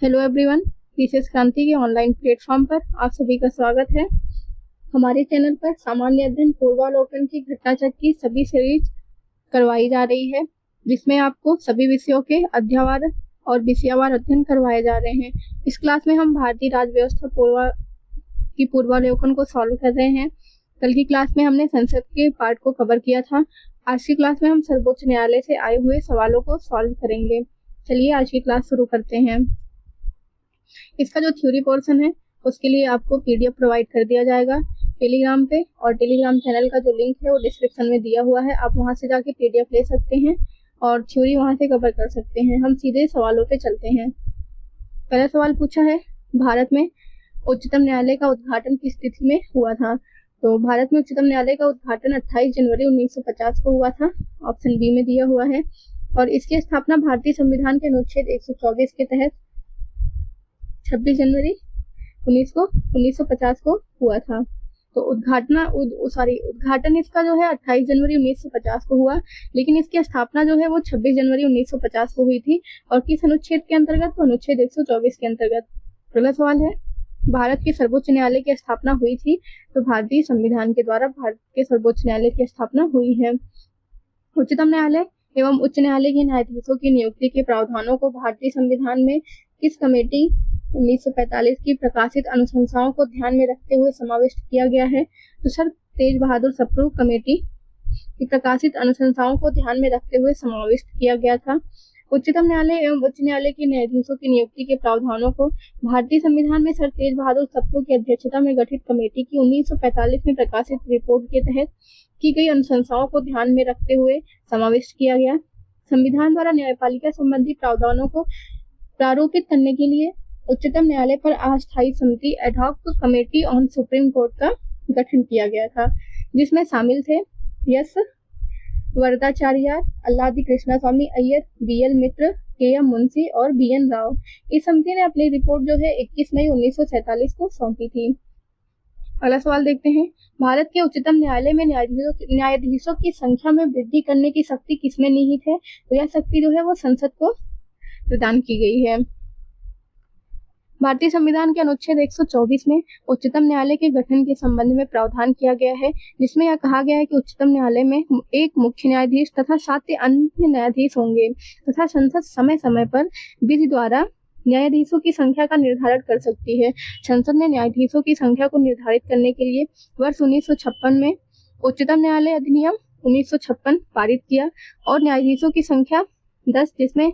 Hello everyone, PCS क्रांति के online platform पर आप सभी का स्वागत है। हमारे चैनल पर सामान्य अध्ययन पूर्वावलोकन की घटनाचक्र की सभी सीरीज करवाई जा रही है, जिसमें आपको सभी विषयों के अध्यायवार और विषयवार अध्ययन करवाए जा रहे हैं। इस क्लास में हम भारतीय राज्य व्यवस्था पूर्वावलोकन को सॉल्व कर रहे हैं। कल की क्लास में हमने संसद के पार्ट को कवर किया था। आज की क्लास में हम सर्वोच्च न्यायालय से आए हुए सवालों को सॉल्व करेंगे। चलिए आज की क्लास शुरू करते हैं। इसका जो थ्योरी पोर्शन है उसके लिए आपको पीडीएफ प्रोवाइड कर दिया जाएगा टेलीग्राम पे, और टेलीग्राम चैनल का जो लिंक है वो डिस्क्रिप्शन में दिया हुआ है। आप वहां से जाके पीडीएफ ले सकते हैं और थ्योरी वहां से कवर कर सकते हैं। हम सीधे सवालों पे चलते हैं। पहला सवाल पूछा है, भारत में उच्चतम न्यायालय का उद्घाटन किस तिथि में हुआ था? तो भारत में उच्चतम न्यायालय का उद्घाटन 28 जनवरी 1950 को हुआ था। ऑप्शन बी में दिया हुआ है। और इसकी स्थापना भारतीय संविधान के अनुच्छेद 124 के तहत 26 जनवरी 1950 को हुआ था। तो उद्घाटन इसका जो है 28 जनवरी 1950 को हुआ, लेकिन इसकी स्थापना जो है वो 26 जनवरी 1950 को हुई थी। और किस अनुच्छेद के अंतर्गत? तो अनुच्छेद 124 के अंतर्गत। अगला सवाल है, भारत के सर्वोच्च न्यायालय की स्थापना हुई थी? तो भारतीय संविधान के द्वारा भारत के सर्वोच्च न्यायालय की स्थापना हुई है। उच्चतम न्यायालय एवं उच्च न्यायालय के न्यायाधीशों की नियुक्ति के प्रावधानों को भारतीय संविधान में किस कमेटी 1945 की प्रकाशित अनुशंसाओं को ध्यान में रखते हुए समाविष्ट किया गया है? तो सर तेज बहादुर सप्रू कमेटी की प्रकाशित अनुशंसाओं को ध्यान में रखते हुए समाविष्ट किया गया था। उच्चतम न्यायालय एवं उच्च न्यायालय के न्यायाधीशों की नियुक्ति के प्रावधानों को भारतीय संविधान में सर तेज बहादुर सप्रू की अध्यक्षता में गठित कमेटी की 1945 में प्रकाशित रिपोर्ट के तहत की गई अनुशंसाओं को ध्यान में रखते हुए समाविष्ट किया गया। संविधान द्वारा न्यायपालिका संबंधी प्रावधानों को प्रारूपित करने के लिए उच्चतम न्यायालय पर अस्थायी समिति ad hoc committee on supreme court का गठन किया गया था, जिसमें शामिल थे एस वरदाचार्य, अल्लादी कृष्णा स्वामी अय्यर, बीएल मित्र, केएम मुंशी और बीएन राव। इस समिति ने अपनी रिपोर्ट जो है 21 मई 1947 को सौंपी थी। अगला सवाल देखते हैं, भारत के उच्चतम न्यायालय में न्यायाधीशों की संख्या में वृद्धि करने की शक्ति किसमें निहित है? तो यह शक्ति जो है वो संसद को प्रदान की गई है। भारतीय संविधान के अनुच्छेद 124 में उच्चतम न्यायालय के गठन के संबंध में प्रावधान किया गया है, जिसमें यह कहा गया है कि उच्चतम न्यायालय में एक मुख्य न्यायाधीश तथा 7 अन्य न्यायाधीश होंगे तथा संसद समय समय पर विधि द्वारा न्यायाधीशों की संख्या का निर्धारण कर सकती है। संसद ने न्यायाधीशों की संख्या को निर्धारित करने के लिए वर्ष 1956 में उच्चतम न्यायालय अधिनियम 1956 पारित किया और न्यायाधीशों की संख्या 10, जिसमें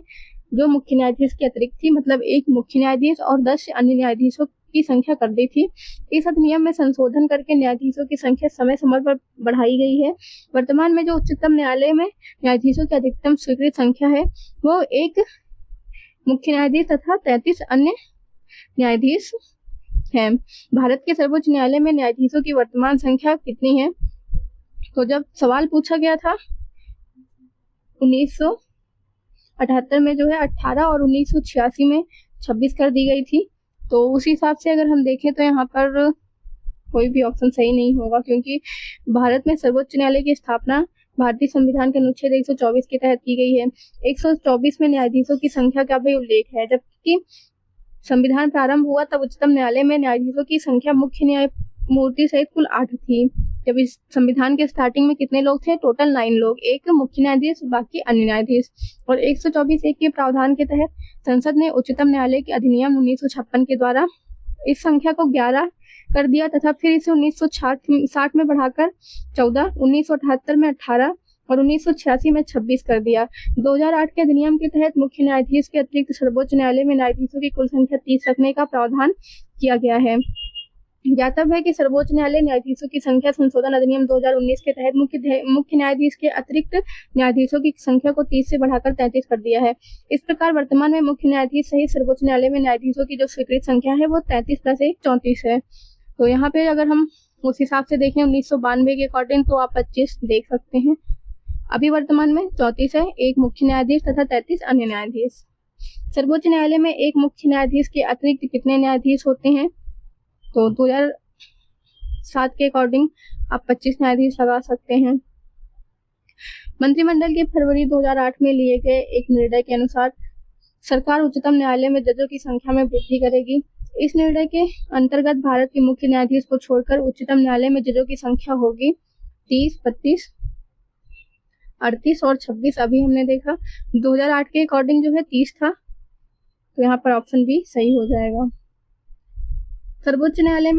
जो मुख्य न्यायाधीश के अतिरिक्त थी, मतलब एक मुख्य न्यायाधीश और 10 अन्य न्यायाधीशों की संख्या कर दी थी। इस अधिनियम में संशोधन करके न्यायाधीशों की संख्या समय समय पर बढ़ाई गई है। वर्तमान में जो उच्चतम न्यायालय में न्यायाधीशों की अधिकतम स्वीकृत संख्या है वो एक मुख्य न्यायाधीश तथा 33 अन्य न्यायाधीश हैं। भारत के सर्वोच्च न्यायालय में न्यायाधीशों की वर्तमान संख्या कितनी है? तो जब सवाल पूछा गया था 1978 में जो है 18 और 1986 में 26 कर दी गई थी। तो उस हिसाब से अगर हम देखें तो यहाँ पर कोई भी ऑप्शन सही नहीं होगा, क्योंकि भारत में सर्वोच्च न्यायालय की स्थापना भारतीय संविधान के अनुच्छेद 124 के तहत की गई है। 124 में न्यायाधीशों की संख्या का भी उल्लेख है। जबकि संविधान प्रारंभ हुआ तब उच्चतम न्यायालय में न्यायाधीशों की संख्या मुख्य न्यायमूर्ति सहित कुल 8 थी। जब इस संविधान के स्टार्टिंग में कितने लोग थे? टोटल 9 लोग, एक मुख्य न्यायाधीश, बाकी अन्य न्यायाधीश। और 124(1) के प्रावधान के तहत संसद ने उच्चतम न्यायालय के अधिनियम 1956 के द्वारा इस संख्या को 11 कर दिया तथा फिर इसे 1960 में बढ़ाकर 14, 1978 में 18 और 1986 में 26 कर दिया। 2008 के अधिनियम के तहत मुख्य न्यायाधीश के अतिरिक्त सर्वोच्च न्यायालय में न्यायाधीशों की कुल संख्या 30 रखने का प्रावधान किया गया है। ज्ञातव्य है कि सर्वोच्च न्यायालय न्यायाधीशों की संख्या संशोधन अधिनियम 2019 के तहत मुख्य न्यायाधीश के अतिरिक्त न्यायाधीशों की संख्या को 30 से बढ़ाकर 33 कर दिया है। इस प्रकार वर्तमान में मुख्य न्यायाधीश सहित सर्वोच्च न्यायालय में न्यायाधीशों की जो स्वीकृत संख्या है वो 33 + 1 34 है। तो यहाँ पे अगर हम उस हिसाब से देखें 1992 के अकॉर्डिंग तो आप 25 देख सकते हैं। अभी वर्तमान में 34 है, एक मुख्य न्यायाधीश तथा 33 अन्य न्यायाधीश। सर्वोच्च न्यायालय में एक मुख्य न्यायाधीश के अतिरिक्त कितने न्यायाधीश होते हैं? तो 2007 के अकॉर्डिंग आप 25 न्यायाधीश लगा सकते हैं। मंत्रिमंडल के फरवरी 2008 में लिए गए एक निर्णय के अनुसार सरकार उच्चतम न्यायालय में जजों की संख्या में वृद्धि करेगी। इस निर्णय के अंतर्गत भारत के मुख्य न्यायाधीश को छोड़कर उच्चतम न्यायालय में जजों की संख्या होगी 30, 32, 38 और 26। अभी हमने देखा 2008 के अकॉर्डिंग जो है 30 था, तो यहाँ पर ऑप्शन बी सही हो जाएगा। सर्वोच्च न्यायालय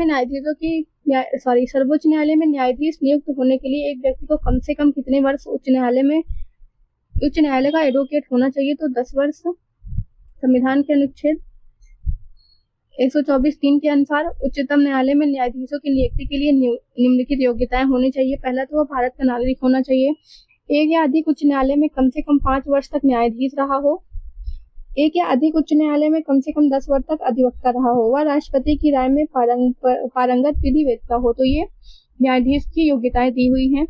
में न्यायाधीश नियुक्त होने के लिए एक व्यक्ति को कम से कम कितने वर्ष उच्च न्यायालय का एडवोकेट होना चाहिए? तो 10 वर्ष। संविधान के अनुच्छेद 124(3) के अनुसार उच्चतम न्यायालय में न्यायाधीशों की नियुक्ति के लिए निम्नलिखित योग्यताएं होनी चाहिए। पहला तो वह भारत का नागरिक होना चाहिए, एक या अधिक उच्च न्यायालय में कम से कम 5 वर्ष तक न्यायाधीश रहा हो, एक या अधिक उच्च न्यायालय में कम से कम 10 वर्ष तक अधिवक्ता रहा हो, वह राष्ट्रपति की राय में पारंगत विधिवेत्ता हो। तो ये न्यायाधीश की योग्यताएं दी हुई हैं।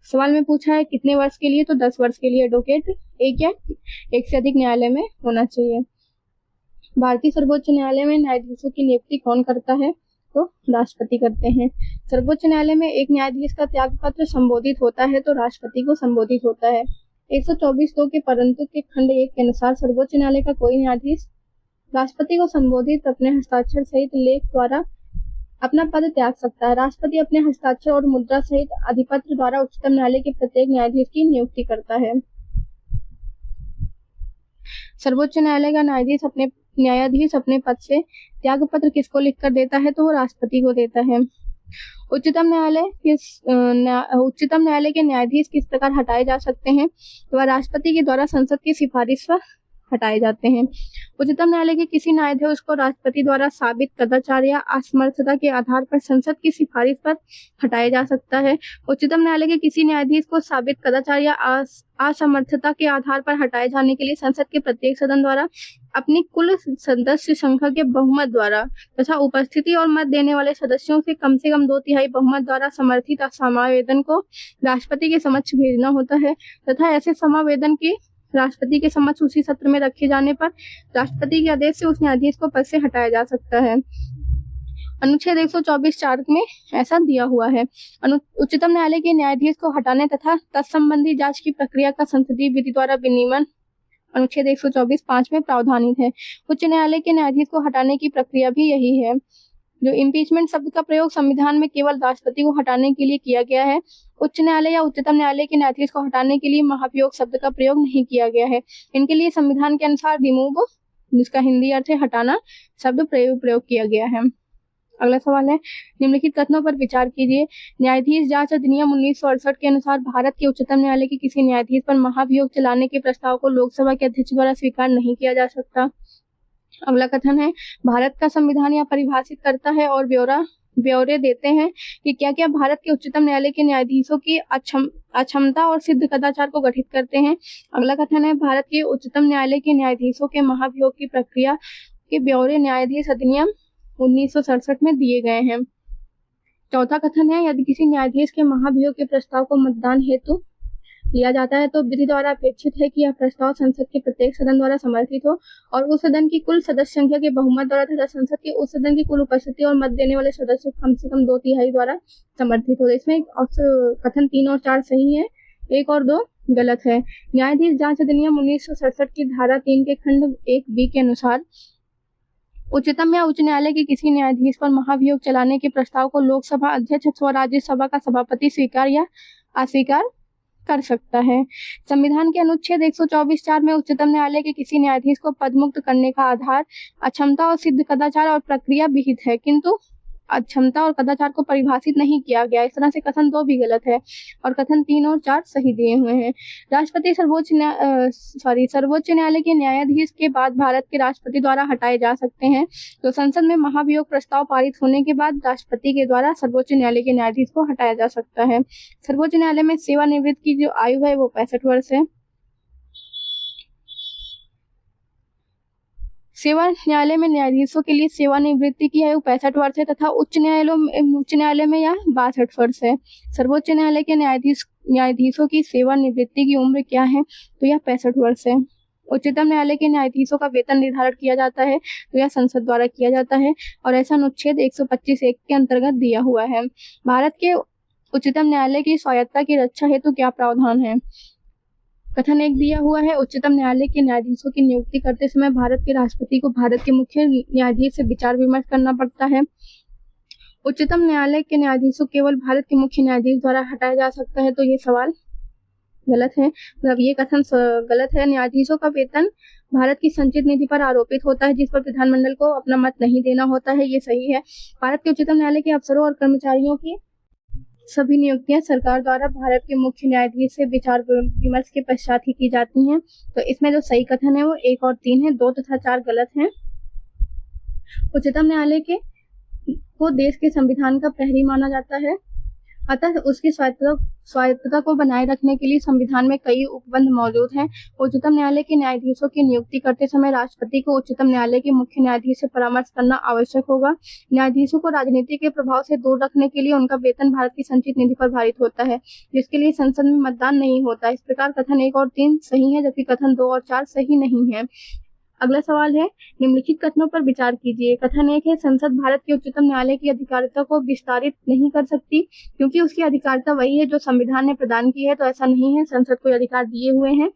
सवाल में पूछा है कितने वर्ष के लिए, तो 10 वर्ष के लिए एडवोकेट एक या एक से अधिक न्यायालय में होना चाहिए। भारतीय सर्वोच्च न्यायालय में न्यायाधीशों की नियुक्ति कौन करता है? तो राष्ट्रपति करते हैं। सर्वोच्च न्यायालय में एक न्यायाधीश का त्यागपत्र संबोधित होता है तो राष्ट्रपति को संबोधित होता है। 124(2) के परंतु के खंड 1 के अनुसार सर्वोच्च न्यायालय का कोई न्यायाधीश राष्ट्रपति को संबोधित अपने हस्ताक्षर सहित लेख द्वारा अपना पद त्याग सकता है। राष्ट्रपति अपने हस्ताक्षर और मुद्रा सहित अधिपत्र द्वारा उच्चतम न्यायालय के प्रत्येक न्यायाधीश की नियुक्ति करता है। सर्वोच्च न्यायालय का न्यायाधीश अपने पद से त्यागपत्र किसको लिखकर देता है? तो वो राष्ट्रपति को देता है। उच्चतम न्यायालय के न्यायाधीश किस प्रकार हटाए जा सकते हैं? तो वह राष्ट्रपति के द्वारा संसद की सिफारिश पर हटाए जाते हैं। उच्चतम न्यायालय के किसी न्यायाधीश को राष्ट्रपति द्वारा साबित कदाचार या असमर्थता के आधार पर संसद की सिफारिश पर हटाया जा सकता है। उच्चतम न्यायालय के किसी न्यायाधीश को साबित कदाचार या असमर्थता के आधार पर हटाए जाने के लिए संसद के प्रत्येक सदन द्वारा अपनी कुल सदस्य संख्या के बहुमत द्वारा तथा उपस्थिति और मत देने वाले सदस्यों से कम 2/3 बहुमत द्वारा समर्थित समावेदन को राष्ट्रपति के समक्ष भेजना होता है तथा ऐसे समावेदन के राष्ट्रपति के समक्ष उसी सत्र में रखे जाने पर राष्ट्रपति के आदेश से उस न्यायाधीश को पद से हटाया जा सकता है। अनुच्छेद 124(4) में ऐसा दिया हुआ है। उच्चतम न्यायालय के न्यायाधीश को हटाने तथा तत्संबंधी जांच की प्रक्रिया का संसदीय विधि द्वारा विनियमन अनुच्छेद 124(5) में प्रावधानित है। उच्च न्यायालय के न्यायाधीश को हटाने की प्रक्रिया भी यही है। जो इम्पीचमेंट शब्द का प्रयोग संविधान में केवल राष्ट्रपति को हटाने के लिए किया गया है। उच्च न्यायालय या उच्चतम न्यायालय के न्यायाधीश को हटाने के लिए महाभियोग शब्द का प्रयोग नहीं किया गया है। इनके लिए संविधान के अनुसार रिमूव, जिसका हिंदी अर्थ है हटाना, शब्द प्रयोग किया गया है। अगला सवाल है, निम्नलिखित कथनों पर विचार कीजिए। न्यायाधीश जांच अधिनियम 1968 के अनुसार भारत के उच्चतम न्यायालय के किसी न्यायाधीश पर महाभियोग चलाने के प्रस्ताव को लोकसभा के अध्यक्ष द्वारा स्वीकार नहीं किया जा सकता। अगला कथन है, भारत का संविधान यह परिभाषित करता है और ब्यौरे देते हैं कि क्या क्या भारत के उच्चतम न्यायालय के न्यायाधीशों की अक्षमता और सिद्ध कदाचार को गठित करते हैं। अगला कथन है, भारत के उच्चतम न्यायालय के न्यायाधीशों के महाभियोग की प्रक्रिया के ब्यौरे न्यायाधीश अधिनियम 1967 में दिए गए हैं। चौथा कथन है, यदि किसी न्यायाधीश के महाभियोग के प्रस्ताव को मतदान हेतु लिया जाता है तो विधि द्वारा अपेक्षित है कि यह प्रस्ताव संसद के प्रत्येक सदन द्वारा समर्थित हो और उस सदन की कुल सदस्य संख्या के बहुमत द्वारा तथा संसद के उस सदन की कुल उपस्थिति और मत देने वाले सदस्य कम से कम 2/3 द्वारा समर्थित हो। इसमें कथन 3 और 4 सही है, 1 और 2 गलत है। न्यायाधीश जांच अधिनियम 1967 की धारा 3 के खंड 1(b) के अनुसार उच्चतम या उच्च न्यायालय के किसी न्यायाधीश पर महाभियोग चलाने के प्रस्ताव को लोकसभा अध्यक्ष अथवा राज्यसभा का सभापति स्वीकार या अस्वीकार कर सकता है। संविधान के अनुच्छेद 124(4) में उच्चतम न्यायालय के किसी न्यायाधीश को पदमुक्त करने का आधार अक्षमता और सिद्ध कदाचार और प्रक्रिया विहित है, किंतु अक्षमता और कदाचार को परिभाषित नहीं किया गया। इस तरह से कथन 2 भी गलत है और कथन 3 और 4 सही दिए हुए हैं। राष्ट्रपति सर्वोच्च न्यायालय के न्यायाधीश के बाद भारत के राष्ट्रपति द्वारा हटाए जा सकते हैं। तो संसद में महाभियोग प्रस्ताव पारित होने के बाद राष्ट्रपति के द्वारा सर्वोच्च न्यायालय के न्यायाधीश को हटाया जा सकता है। सर्वोच्च न्यायालय में सेवानिवृत्त की जो आयु है वो 65 वर्ष है। सेवा न्यायालय में न्यायाधीशों के लिए सेवानिवृत्ति की आयु 65 वर्ष है तथा उच्च न्यायालय में यह 62 वर्ष है। सर्वोच्च न्यायालय के न्यायाधीशों की सेवानिवृत्ति की उम्र क्या है? तो यह 65 वर्ष है। उच्चतम न्यायालय के न्यायाधीशों का वेतन निर्धारण किया जाता है तो यह संसद द्वारा किया जाता है और ऐसा अनुच्छेद 125(1) के अंतर्गत दिया हुआ है। भारत के उच्चतम न्यायालय की स्वायत्तता की रक्षा हेतु क्या प्रावधान है? कथन एक दिया हुआ है, उच्चतम न्यायालय के न्यायाधीशों की नियुक्ति करते समय भारत के राष्ट्रपति को भारत के मुख्य न्यायाधीश से विचार विमर्श करना पड़ता है। उच्चतम न्यायालय के न्यायाधीशों केवल भारत के मुख्य न्यायाधीश द्वारा हटाया जा सकता है, तो ये सवाल गलत है, मतलब ये कथन गलत है। न्यायाधीशों का वेतन भारत की संचित निधि पर आरोपित होता है, जिस पर विधानमंडल को अपना मत नहीं देना होता है, ये सही है। भारत के उच्चतम न्यायालय के अफसरों और कर्मचारियों की सभी नियुक्तियां सरकार द्वारा भारत के मुख्य न्यायाधीश से विचार विमर्श के पश्चात ही की जाती हैं। तो इसमें जो सही कथन है वो 1 और 3 है, 2 तथा 4 गलत हैं। उच्चतम न्यायालय को देश के संविधान का प्रहरी माना जाता है, अतः उसकी स्वायत्तता को बनाए रखने के लिए संविधान में कई उपबंध मौजूद हैं। उच्चतम न्यायालय के न्यायाधीशों की नियुक्ति करते समय राष्ट्रपति को उच्चतम न्यायालय के मुख्य न्यायाधीश से परामर्श करना आवश्यक होगा। न्यायाधीशों को राजनीति के प्रभाव से दूर रखने के लिए उनका वेतन भारत की संचित निधि पर भारित होता है, जिसके लिए संसद में मतदान नहीं होता। इस प्रकार कथन 1 और 3 सही है, जबकि कथन 2 और 4 सही नहीं है। अगला सवाल है, निम्नलिखित कथनों पर विचार कीजिए। कथन 1 है, संसद भारत के उच्चतम न्यायालय की अधिकारिता को विस्तारित नहीं कर सकती, क्योंकि उसकी अधिकारिता वही है जो संविधान ने प्रदान की है। तो ऐसा नहीं है, संसद को अधिकार दिए हुए हैं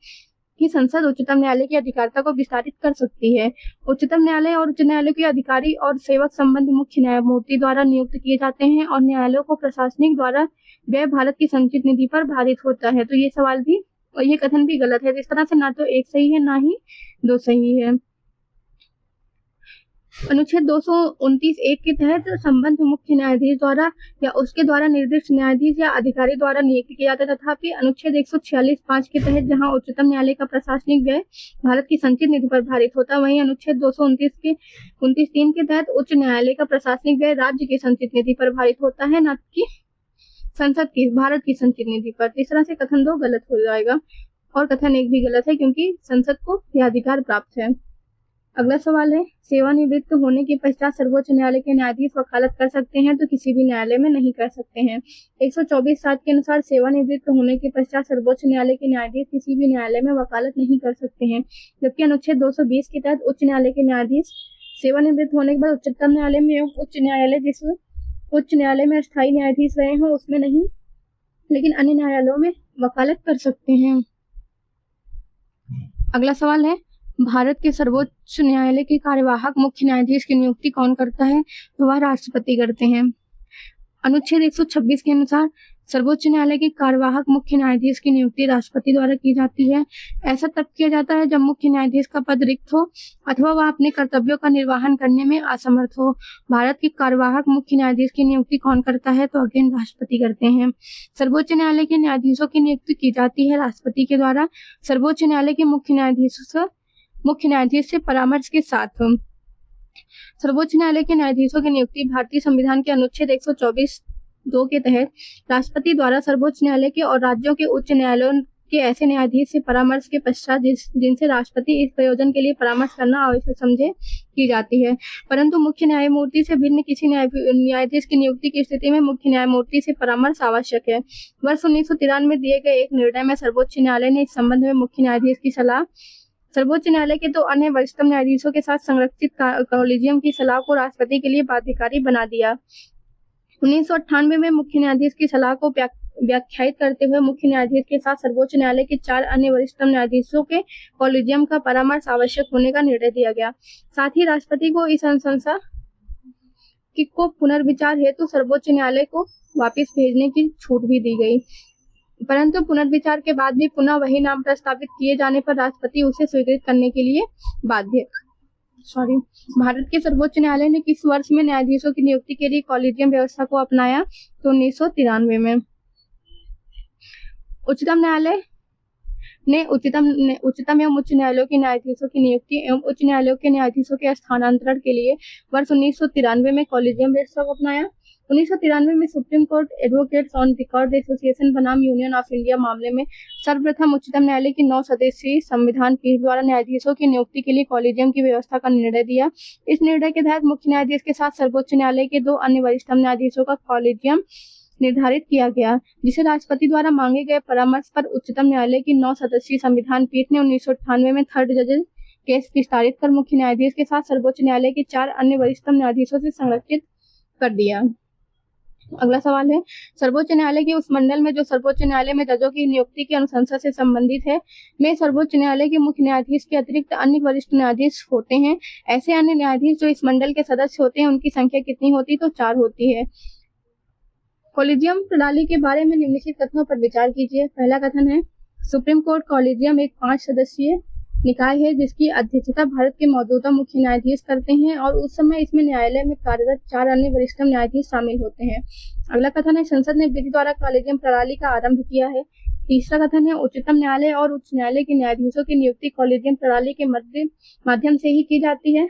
कि संसद उच्चतम न्यायालय की अधिकारिता को विस्तारित कर सकती है। उच्चतम न्यायालय और उच्च न्यायालय के अधिकारी और सेवक संबंध मुख्य न्यायमूर्ति द्वारा नियुक्त किए जाते हैं, और न्यायालयों को प्रशासनिक द्वारा व्यय भारत की संचित निधि पर भारित होता है। तो ये सवाल भी और ये कथन भी गलत है। इस तरह से ना तो 1 सही है, ना ही 2 सही है। अनुच्छेद 229(1) के तहत संबंध मुख्य न्यायाधीश द्वारा या उसके द्वारा निर्दिष्ट न्यायाधीश या अधिकारी द्वारा नियुक्त किया जाता है। तथापि अनुच्छेद 146(5) के तहत जहां उच्चतम न्यायालय का प्रशासनिक व्यय भारत की संचित निधि पर भारित होता है, वहीं अनुच्छेद 229(3) के तहत उच्च न्यायालय का प्रशासनिक व्यय राज्य की संचित निधि पर भारित होता है, न कि संसद की भारत की संचित निधि पर। इस तरह से कथन 2 गलत हो जाएगा और कथन 1 भी गलत है, क्योंकि संसद को यह अधिकार प्राप्त है। अगला सवाल है, सेवानिवृत्त होने के पश्चात सर्वोच्च न्यायालय के न्यायाधीश वकालत कर सकते हैं, तो किसी भी न्यायालय में नहीं कर सकते हैं। 124(7) के अनुसार सेवानिवृत्त होने के पश्चात सर्वोच्च न्यायालय के न्यायाधीश किसी भी न्यायालय में वकालत नहीं कर सकते हैं, जबकि अनुच्छेद 220 के तहत उच्च न्यायालय के न्यायाधीश सेवानिवृत्त होने के बाद उच्चतम न्यायालय में उच्च न्यायालय जिस उच्च न्यायालय में अस्थायी न्यायाधीश रहे हों उसमें नहीं, लेकिन अन्य न्यायालयों में वकालत कर सकते हैं। अगला सवाल है, भारत के सर्वोच्च न्यायालय के कार्यवाहक मुख्य न्यायाधीश की नियुक्ति कौन करता है? तो वह राष्ट्रपति करते हैं। अनुच्छेद 126 के अनुसार सर्वोच्च न्यायालय के कार्यवाहक मुख्य न्यायाधीश की नियुक्ति राष्ट्रपति द्वारा की जाती है। ऐसा तब किया जाता है जब मुख्य न्यायाधीश का पद रिक्त हो अथवा वह अपने कर्तव्यों का निर्वहन करने में असमर्थ हो। भारत के कार्यवाहक मुख्य न्यायाधीश की नियुक्ति कौन करता है? तो अगेन राष्ट्रपति करते हैं। सर्वोच्च न्यायालय के न्यायाधीशों की नियुक्ति की जाती है राष्ट्रपति के द्वारा सर्वोच्च न्यायालय के मुख्य न्यायाधीश से परामर्श के साथ। सर्वोच्च न्यायालय के न्यायाधीशों की नियुक्ति भारतीय संविधान के अनुच्छेद 124(2) के तहत राष्ट्रपति द्वारा सर्वोच्च न्यायालय के और राज्यों के उच्च न्यायालयों के ऐसे न्यायाधीश से परामर्श के पश्चात जिनसे राष्ट्रपति इस प्रयोजन के लिए परामर्श करना आवश्यक समझे की जाती है। परंतु मुख्य न्यायमूर्ति से भिन्न किसी न्यायाधीश की नियुक्ति की स्थिति में मुख्य न्यायमूर्ति से परामर्श आवश्यक है। वर्ष 1993 में दिए गए एक निर्णय में सर्वोच्च न्यायालय ने इस संबंध में मुख्य न्यायाधीश की सलाह सर्वोच्च न्यायालय के 2 अन्य वरिष्ठतम न्यायाधीशों के साथ संरक्षित कॉलेजियम की सलाह को राष्ट्रपति के लिए बाध्यकारी बना दिया। 1998 में मुख्य न्यायाधीश की सलाह को व्याख्यायित करते हुए मुख्य न्यायाधीश के साथ सर्वोच्च न्यायालय के 4 अन्य वरिष्ठतम न्यायाधीशों के कॉलेजियम का परामर्श आवश्यक होने का निर्णय दिया गया। साथ ही राष्ट्रपति को इस अनुशंसा को पुनर्विचार हेतु सर्वोच्च न्यायालय को वापस भेजने की छूट भी दी गई, परंतु पुनर्विचार के बाद भी पुनः वही नाम प्रस्तावित किए जाने पर राष्ट्रपति उसे स्वीकृत करने के लिए बाध्य। भारत के सर्वोच्च न्यायालय ने किस वर्ष में न्यायाधीशों की नियुक्ति के लिए कॉलेजियम व्यवस्था को अपनाया? तो 1993 में। उच्चतम न्यायालय ने उच्चतम एवं उच्च न्यायालयों के न्यायाधीशों की नियुक्ति एवं उच्च न्यायालयों के न्यायाधीशों के स्थानांतरण के लिए वर्ष 1993 में कॉलेजियम व्यवस्था को अपनाया। 1993 में supreme court advocates on record association बनाम यूनियन ऑफ इंडिया मामले में सर्वप्रथम उच्चतम न्यायालय की 9 सदस्यीय संविधान पीठ द्वारा न्यायाधीशों की नियुक्ति के लिए कॉलेजियम की व्यवस्था का निर्णय दिया। इस निर्णय के तहत मुख्य न्यायाधीश के साथ सर्वोच्च न्यायालय के 2 अन्य वरिष्ठतम न्यायाधीशों का कॉलेजियम निर्धारित किया गया, जिसे राष्ट्रपति द्वारा मांगे गए परामर्श पर उच्चतम न्यायालय की 9 सदस्यीय संविधान पीठ ने 1998 में थर्ड जज केस विस्तारित कर मुख्य न्यायाधीश के साथ सर्वोच्च न्यायालय के 4 अन्य वरिष्ठतम न्यायाधीशों से संरक्षित कर दिया। अगला सवाल है, सर्वोच्च न्यायालय के उस मंडल में जो सर्वोच्च न्यायालय में जजों की नियुक्ति की अनुशंसा से संबंधित है में सर्वोच्च न्यायालय के मुख्य न्यायाधीश के अतिरिक्त अन्य वरिष्ठ न्यायाधीश होते हैं। ऐसे अन्य न्यायाधीश जो इस मंडल के सदस्य होते हैं उनकी संख्या कितनी होती? तो 4 होती है। कॉलेजियम प्रणाली के बारे में निम्नलिखित कथनों पर विचार कीजिए। पहला कथन है, सुप्रीम कोर्ट कॉलेजियम एक 5 सदस्यीय निकाय है जिसकी अध्यक्षता भारत के मौजूदा मुख्य न्यायाधीश करते हैं और उस समय इसमें न्यायालय में कार्यरत 4 अन्य वरिष्ठ न्यायाधीश शामिल होते हैं। अगला कथन है, संसद ने विधि द्वारा कॉलेजियम प्रणाली का आरंभ किया है। तीसरा कथन है, उच्चतम न्यायालय और उच्च न्यायालय के न्यायाधीशों की नियुक्ति कॉलेजियम प्रणाली के माध्यम से ही की जाती है।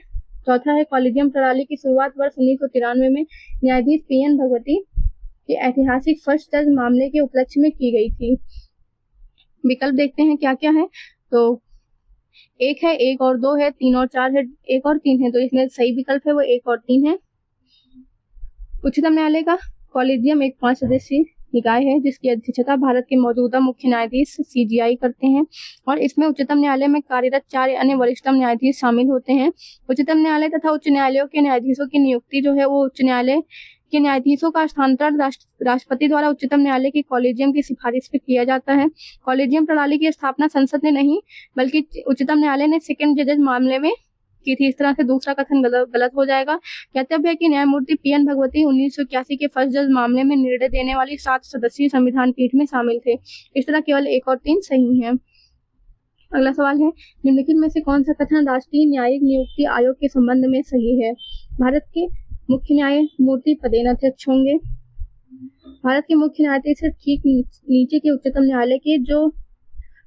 चौथा है, कॉलेजियम प्रणाली की शुरुआत वर्ष 1993 में न्यायाधीश PN भगवती के ऐतिहासिक फर्स्ट जज मामले के उपलक्ष्य में की गई थी। विकल्प देखते हैं क्या क्या है। तो 1 है, 1 और 2 है, 3 और 4 है, 1 और 3 है। तो इसमें सही विकल्प है वो 1 और 3 है। उच्चतम न्यायालय का कॉलेजियम एक 5 सदस्यीय निकाय है जिसकी अध्यक्षता भारत के मौजूदा मुख्य न्यायाधीश CJI करते हैं और इसमें उच्चतम न्यायालय में कार्यरत 4 अन्य वरिष्ठतम न्यायाधीश शामिल होते हैं। उच्चतम न्यायालय तथा उच्च न्यायालयों के न्यायाधीशों की नियुक्ति जो है वो उच्च न्यायालय के न्यायाधीशों का हस्तांतरण राष्ट्रपति द्वारा उच्चतम न्यायालय की कॉलेजियम की सिफारिश पे किया जाता है। कॉलेजियम प्रणाली की स्थापना संसद ने नहीं बल्कि उच्चतम न्यायालय ने सेकंड जजेस मामले में की थी। इस तरह से दूसरा कथन गलत हो जाएगा। कहतव्य है कि न्यायमूर्ति PN भगवती 1981 के फर्स्ट जज मामले में निर्णय देने वाली 7 सदस्यीय संविधान पीठ में शामिल थे। इस तरह केवल 1 और 3 सही है। अगला सवाल है, निम्नलिखित में से कौन सा कथन राष्ट्रीय न्यायिक नियुक्ति आयोग के संबंध में सही है? भारत के मुख्य न्यायमूर्ति पदेनाध्यक्ष होंगे। भारत के मुख्य न्यायाधीश से ठीक नीचे के उच्चतम न्यायालय के जो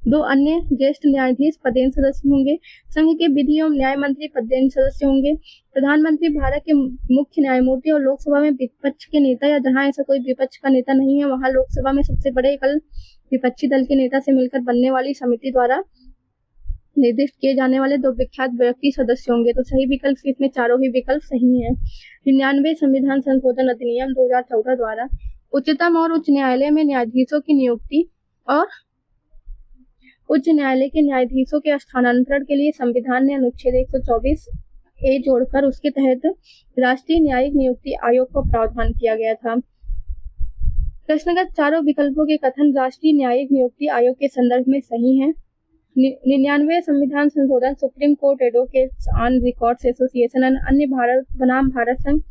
2 अन्य ज्येष्ठ न्यायाधीश पदेन सदस्य होंगे। संघ के विधि एवं न्याय मंत्री पदेन सदस्य होंगे। प्रधानमंत्री भारत के मुख्य न्यायमूर्ति और लोकसभा में विपक्ष के नेता या जहां ऐसा कोई विपक्ष का नेता नहीं है वहां लोकसभा में सबसे बड़े एकल विपक्षी दल के नेता से मिलकर बनने वाली समिति द्वारा निर्दिष्ट किए जाने वाले 2 विख्यात व्यक्ति सदस्य होंगे। तो सही विकल्प इसमें चारों ही विकल्प सही हैं। 99 संविधान संशोधन अधिनियम 2014 द्वारा उच्चतम और उच्च न्यायालय में न्यायाधीशों की नियुक्ति और उच्च न्यायालय के न्यायाधीशों के स्थानांतरण के लिए संविधान ने अनुच्छेद 124A जोड़कर उसके तहत राष्ट्रीय न्यायिक नियुक्ति आयोग को प्रावधान किया गया था। प्रश्नगत चारों विकल्पों के कथन राष्ट्रीय न्यायिक नियुक्ति आयोग के संदर्भ में सही हैं। 99 संविधान संशोधन supreme court advocates on records association अन्य भारत बनाम भारत संघ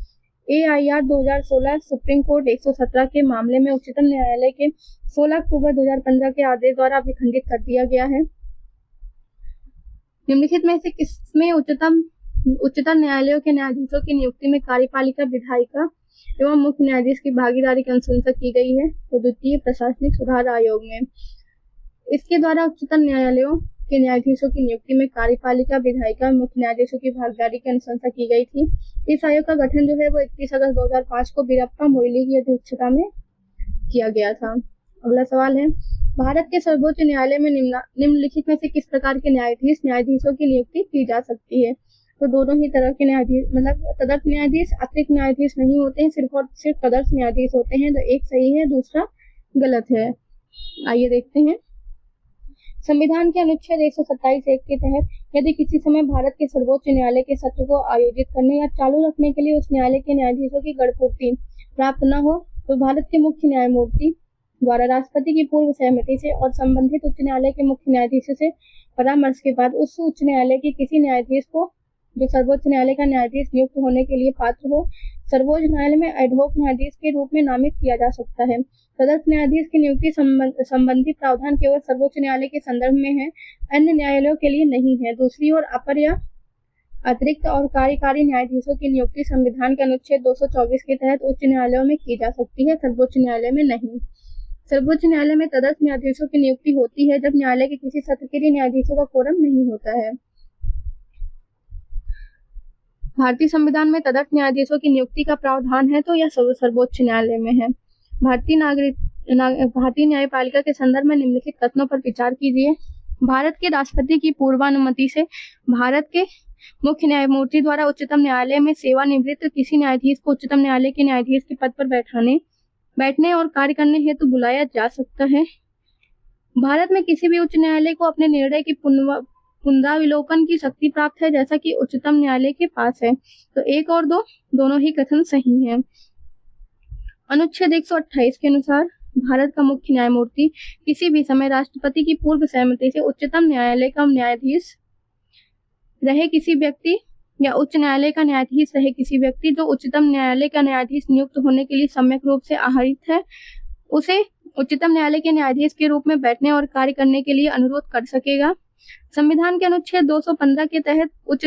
AIR 2016 सुप्रीम कोर्ट 117 के मामले में उच्चतम न्यायालय के 16 अक्टूबर 2015 के आदेश द्वारा अभिखंडित कर दिया गया है। निम्नलिखित में से किसमें उच्चतम न्यायालयों के न्यायाधीशों की नियुक्ति में कार्यपालिका विधायिका एवं मुख्य न्यायाधीश की भागीदारी की अनुशंसा की गई है? तो द्वितीय प्रशासनिक सुधार आयोग में। इसके द्वारा उच्चतम न्यायालयों के न्यायाधीशों की नियुक्ति में कार्यपालिका विधायिका मुख्य न्यायाधीशों की भागीदारी की अनुशंसा की गई थी। इस आयोग का गठन जो है वो 31 अगस्त 2005 को वीरप्पा मोइली की अध्यक्षता में किया गया था। अगला सवाल है, भारत के सर्वोच्च न्यायालय में निम्नलिखित में से किस प्रकार के न्यायाधीशों की नियुक्ति की जा सकती है? तो दोनों ही तरह के न्यायाधीश मतलब तदर्थ न्यायाधीश अतिरिक्त न्यायाधीश नहीं होते हैं, सिर्फ और सिर्फ तदर्थ न्यायाधीश होते हैं। तो एक सही है, दूसरा गलत है। आइए देखते हैं। संविधान के अनुच्छेद 127(1) के तहत यदि किसी समय भारत के सर्वोच्च न्यायालय के सत्र को आयोजित करने या चालू रखने के लिए उस न्यायालय के न्यायाधीशों की गणपूर्ति प्राप्त न हो तो भारत के मुख्य न्यायमूर्ति द्वारा राष्ट्रपति की पूर्व सहमति से और संबंधित उच्च न्यायालय के मुख्य न्यायाधीश से परामर्श के बाद उस उच्च न्यायालय के किसी न्यायाधीश को जो सर्वोच्च न्यायालय का न्यायाधीश नियुक्त होने के लिए पात्र हो सर्वोच्च न्यायालय में एडहोक न्यायाधीश के रूप में नामित किया जा सकता है। तदर्थ न्यायाधीश की नियुक्ति संबंधी प्रावधान केवल सर्वोच्च न्यायालय के संदर्भ में है, अन्य न्यायालयों के लिए नहीं है। दूसरी ओर अपर या अतिरिक्त और कार्यकारी न्यायाधीशों की नियुक्ति संविधान के अनुच्छेद 224 के तहत उच्च न्यायालयों में की जा सकती है, सर्वोच्च न्यायालय में नहीं। सर्वोच्च न्यायालय में तदर्थ न्यायाधीशों की नियुक्ति होती है जब न्यायालय के किसी सत्र के लिए न्यायाधीशों का कोरम नहीं होता है। भारतीय संविधान में तदर्थ न्यायाधीशों की नियुक्ति का प्रावधान है तो यह सर्वोच्च न्यायालय में है। भारतीय न्यायपालिका के संदर्भ में निम्नलिखित कथनों पर विचार कीजिए। भारत के राष्ट्रपति की पूर्वानुमति से भारत के मुख्य न्यायमूर्ति द्वारा उच्चतम न्यायालय में सेवानिवृत्त किसी न्यायाधीश को उच्चतम न्यायालय के न्यायाधीश के पद पर बैठने और कार्य करने हेतु बुलाया जा सकता है। भारत में किसी भी उच्च न्यायालय को अपने निर्णय की पुनरावलोकन की शक्ति प्राप्त है जैसा कि उच्चतम न्यायालय के पास है। तो 1 और 2 दोनों ही कथन सही हैं। अनुच्छेद 128 के अनुसार भारत का मुख्य न्यायमूर्ति किसी भी समय राष्ट्रपति की पूर्व सहमति से उच्चतम न्यायालय का न्यायाधीश रहे किसी व्यक्ति या उच्च न्यायालय का न्यायाधीश रहे किसी व्यक्ति जो उच्चतम न्यायालय का न्यायाधीश नियुक्त होने के लिए सम्यक रूप से आहरित है, उसे उच्चतम न्यायालय के न्यायाधीश के रूप में बैठने और कार्य करने के लिए अनुरोध कर सकेगा। संविधान के अनुच्छेद 215 के तहत उच्च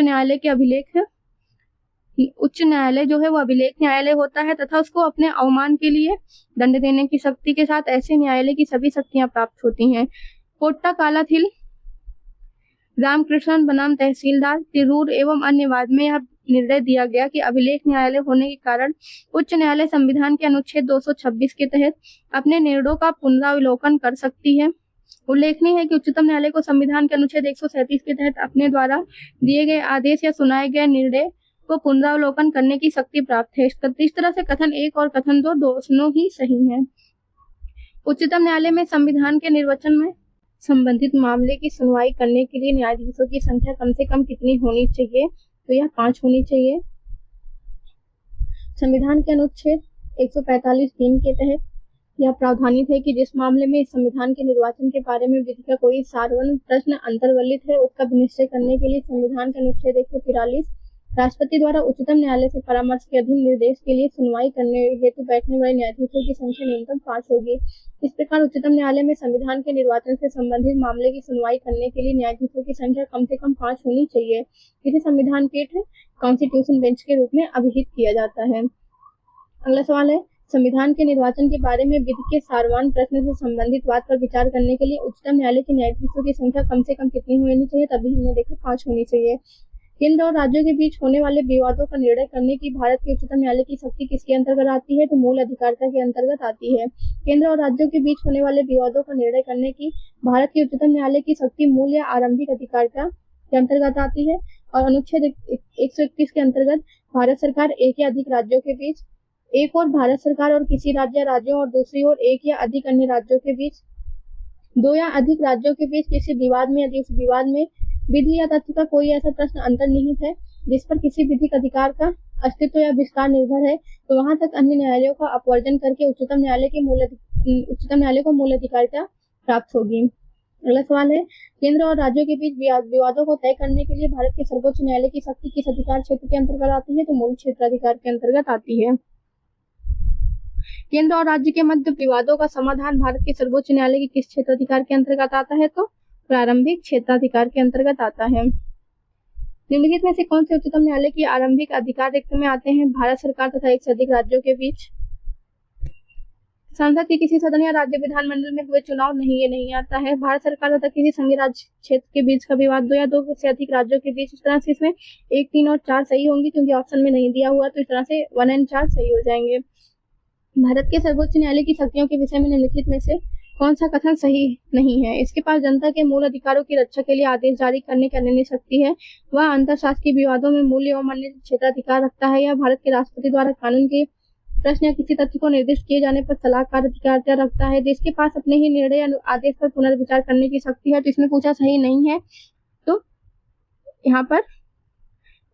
न्यायालय जो है वो अभिलेख न्यायालय होता है तथा उसको अपने अवमान के लिए दंड देने की शक्ति के साथ ऐसे न्यायालय की सभी शक्तियां प्राप्त होती हैं। कोट्टा कालाथिल रामकृष्णन बनाम तहसीलदार तिरूर एवं अन्य वाद में यह निर्णय दिया गया कि अभिलेख न्यायालय होने के कारण उच्च न्यायालय संविधान के अनुच्छेद 226 के तहत अपने निर्णयों का पुनरावलोकन कर सकती है। उल्लेखनीय है कि उच्चतम न्यायालय को संविधान के अनुच्छेद 137 के तहत अपने द्वारा दिए गए आदेश या सुनाए गए निर्णय को पुनरावलोकन करने की शक्ति प्राप्त है। इस तरह से कथन 1 और कथन 2 दोनों ही सही हैं। उच्चतम न्यायालय में संविधान के निर्वचन में संबंधित मामले की सुनवाई करने के लिए न्यायाधीशों की संख्या कम से कम कितनी होनी चाहिए? तो यह 5 होनी चाहिए। संविधान के अनुच्छेद 145(3) के तहत यह प्रावधानित है कि जिस मामले में इस संविधान के निर्वाचन के बारे में विधि का कोई सार्वजनिक प्रश्न अंतर्वलित है, उसका निश्चय करने के लिए संविधान के अनुच्छेद 143 राष्ट्रपति द्वारा उच्चतम न्यायालय से परामर्श के अधीन निर्देश के लिए सुनवाई करने हेतु बैठने वाले न्यायाधीशों की संख्या न्यूनतम 5 होगी। इस प्रकार उच्चतम न्यायालय में संविधान के निर्वाचन से संबंधित मामले की सुनवाई करने के लिए न्यायाधीशों की संख्या कम से कम 5 होनी चाहिए। इसे संविधान पीठ कॉन्स्टिट्यूशन बेंच के रूप में अभिहित किया जाता है। अगला सवाल है, संविधान के निर्वाचन के बारे में विधि के सारवान प्रश्न से संबंधित बात पर विचार करने के लिए उच्चतम न्यायालय के न्यायाधीशों की संख्या कम से कम कितनी होनी चाहिए? तभी हमने देखा 5 होनी चाहिए। केंद्र और राज्यों के बीच होने वाले विवादों का निर्णय करने की भारत के उच्चतम न्यायालय की शक्ति किसके अंतर्गत आती है? तो मूल अधिकारिता के अंतर्गत आती है। केंद्र और राज्यों के बीच होने वाले विवादों का निर्णय करने की भारत के उच्चतम न्यायालय की शक्ति मूल या आरंभिक अधिकारिता के अंतर्गत आती है। और अनुच्छेद 121 के अंतर्गत भारत सरकार एक या अधिक राज्यों के बीच, एक और भारत सरकार और किसी राज्य या राज्यों और दूसरी ओर एक या अधिक अन्य राज्यों के बीच, 2 या अधिक राज्यों के बीच किसी विवाद में यदि उस विवाद में विधि या तथ्य का कोई ऐसा प्रश्न अंतर्निहित है जिस पर किसी विधिक अधिकार का अस्तित्व या विस्तार निर्भर है, तो वहां तक अन्य न्यायालयों का अपवर्जन करके उच्चतम न्यायालय को मूल अधिकारिता प्राप्त होगी। अगला सवाल है, केंद्र और राज्यों के बीच विवादों को तय करने के लिए भारत के सर्वोच्च न्यायालय की शक्ति किस अधिकार क्षेत्र के अंतर्गत आती है? तो मूल क्षेत्राधिकार के अंतर्गत आती है। केंद्र और राज्य के मध्य विवादों का समाधान भारत के सर्वोच्च न्यायालय के किस क्षेत्राधिकार के अंतर्गत आता है? तो प्रारंभिक क्षेत्राधिकार के अंतर्गत आता है। निम्नलिखित में से कौन से उच्चतम न्यायालय की आरंभिक अधिकार क्षेत्र में आते हैं? भारत सरकार तथा एक से अधिक राज्यों के बीच संसद के किसी सदन या राज्य विधानमंडल में हुए चुनाव ये नहीं आता है। भारत सरकार तथा किसी संघीय राज्य क्षेत्र के बीच का विवाद 2 या 2 से अधिक राज्यों के बीच। इस तरह से इसमें 1, 3 और 4 सही होंगी क्योंकि ऑप्शन में नहीं दिया हुआ, तो इस तरह से 1 और 4 सही हो जाएंगे। भारत के सर्वोच्च न्यायालय की शक्तियों के विषय में निम्नलिखित में से कौन सा कथन सही नहीं है? इसके पास जनता के मूल अधिकारों की रक्षा के लिए आदेश जारी करने की अनन्य शक्ति है। वह अंतरशासकीय विवादों में मूल्य एवं अन्य क्षेत्राधिकार रखता है। यह भारत के राष्ट्रपति द्वारा कानून के प्रश्न या किसी तथ्य को निर्दिष्ट किए जाने पर सलाहकार अधिकार रखता है। देश के पास अपने ही निर्णय या आदेश पर पुनर्विचार करने की शक्ति है। तो इसमें पूछा सही नहीं है, तो यहाँ पर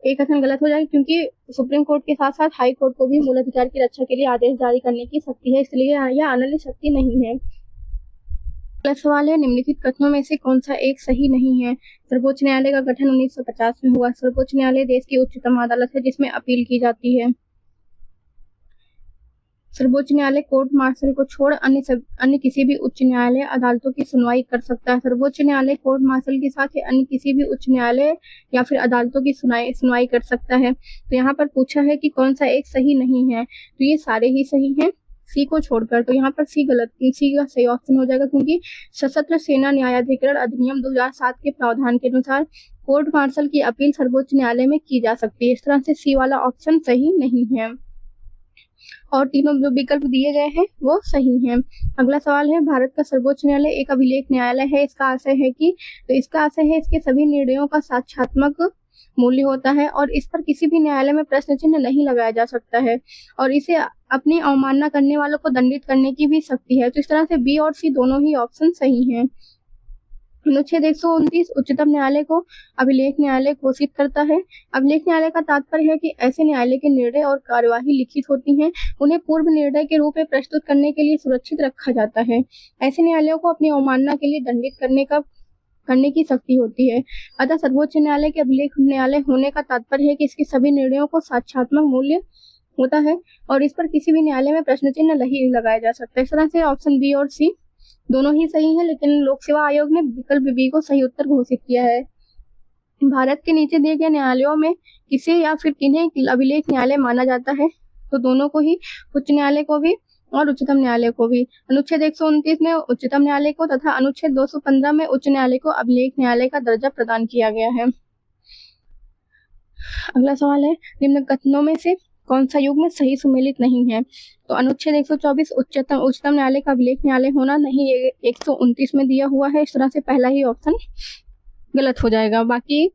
एक कथन गलत हो जाएगा क्योंकि सुप्रीम कोर्ट के साथ साथ हाई कोर्ट को भी मूल अधिकार की रक्षा के लिए आदेश जारी करने की शक्ति है, इसलिए यह अनन्य शक्ति नहीं है। अगला सवाल है, निम्नलिखित कथनों में से कौन सा एक सही नहीं है? सर्वोच्च न्यायालय का गठन 1950 में हुआ। सर्वोच्च न्यायालय देश की उच्चतम अदालत है जिसमें अपील की जाती है। सर्वोच्च न्यायालय कोर्ट मार्शल को छोड़ अन्य किसी भी उच्च न्यायालय अदालतों की सुनवाई कर सकता है। सर्वोच्च न्यायालय कोर्ट मार्शल के साथ ही अन्य किसी भी उच्च न्यायालय या फिर अदालतों की सुनवाई कर सकता है। तो यहाँ पर पूछा है कि कौन सा एक सही नहीं है, तो ये सारे ही सही हैं सी को छोड़कर। तो यहाँ पर सी का सही ऑप्शन हो जाएगा क्योंकि सशस्त्र सेना न्यायाधिकरण अधिनियम 2007 के प्रावधान के अनुसार कोर्ट मार्शल की अपील सर्वोच्च न्यायालय में की जा सकती है। इस तरह से सी वाला ऑप्शन सही नहीं है और तीनों जो विकल्प दिए गए हैं वो सही हैं। अगला सवाल है, भारत का सर्वोच्च न्यायालय एक अभिलेख न्यायालय है। इसका आशय है इसके सभी निर्णयों का साक्ष्यात्मक मूल्य होता है और इस पर किसी भी न्यायालय में प्रश्न चिन्ह नहीं लगाया जा सकता है और इसे अपनी अवमानना करने वालों को दंडित करने की भी शक्ति है। तो इस तरह से बी और सी दोनों ही ऑप्शन सही हैं। अनुच्छेद 129 उच्चतम न्यायालय को अभिलेख न्यायालय घोषित करता है। अभिलेख न्यायालय का तात्पर्य है कि ऐसे न्यायालय के निर्णय और कार्यवाही लिखित होती हैं, उन्हें पूर्व निर्णय के रूप में प्रस्तुत करने के लिए सुरक्षित रखा जाता है। ऐसे न्यायालयों को अपनी अवमानना के लिए दंडित करने की शक्ति होती है। अतः सर्वोच्च न्यायालय के अभिलेख न्यायालय होने का तात्पर्य है कि इसके सभी निर्णयों को साक्ष्यात्मक मूल्य होता है और इस पर किसी भी न्यायालय में प्रश्न चिन्ह नहीं लगाया जा सकता। इस तरह से ऑप्शन बी और सी दोनों ही सही है, लेकिन लोक सेवा आयोग ने विकल्प बी को सही उत्तर घोषित किया है। भारत के नीचे दिए गए न्यायालयों में किसे या फिर किन्हें अभिलेख न्यायालय माना जाता है? तो दोनों को ही, उच्च न्यायालय को भी और उच्चतम न्यायालय को भी। अनुच्छेद 129 में उच्चतम न्यायालय को तथा अनुच्छेद 215 में उच्च न्यायालय को अभिलेख न्यायालय का दर्जा प्रदान किया गया है। अगला सवाल है, निम्न कथनों में से कौन सा युग्म सही सुमेलित नहीं है? तो अनुच्छेद 124 उच्चतम न्यायालय का अभिलेख न्यायालय होना नहीं, ये 129 में दिया हुआ है। इस तरह से पहला ही ऑप्शन गलत हो जाएगा। बाकी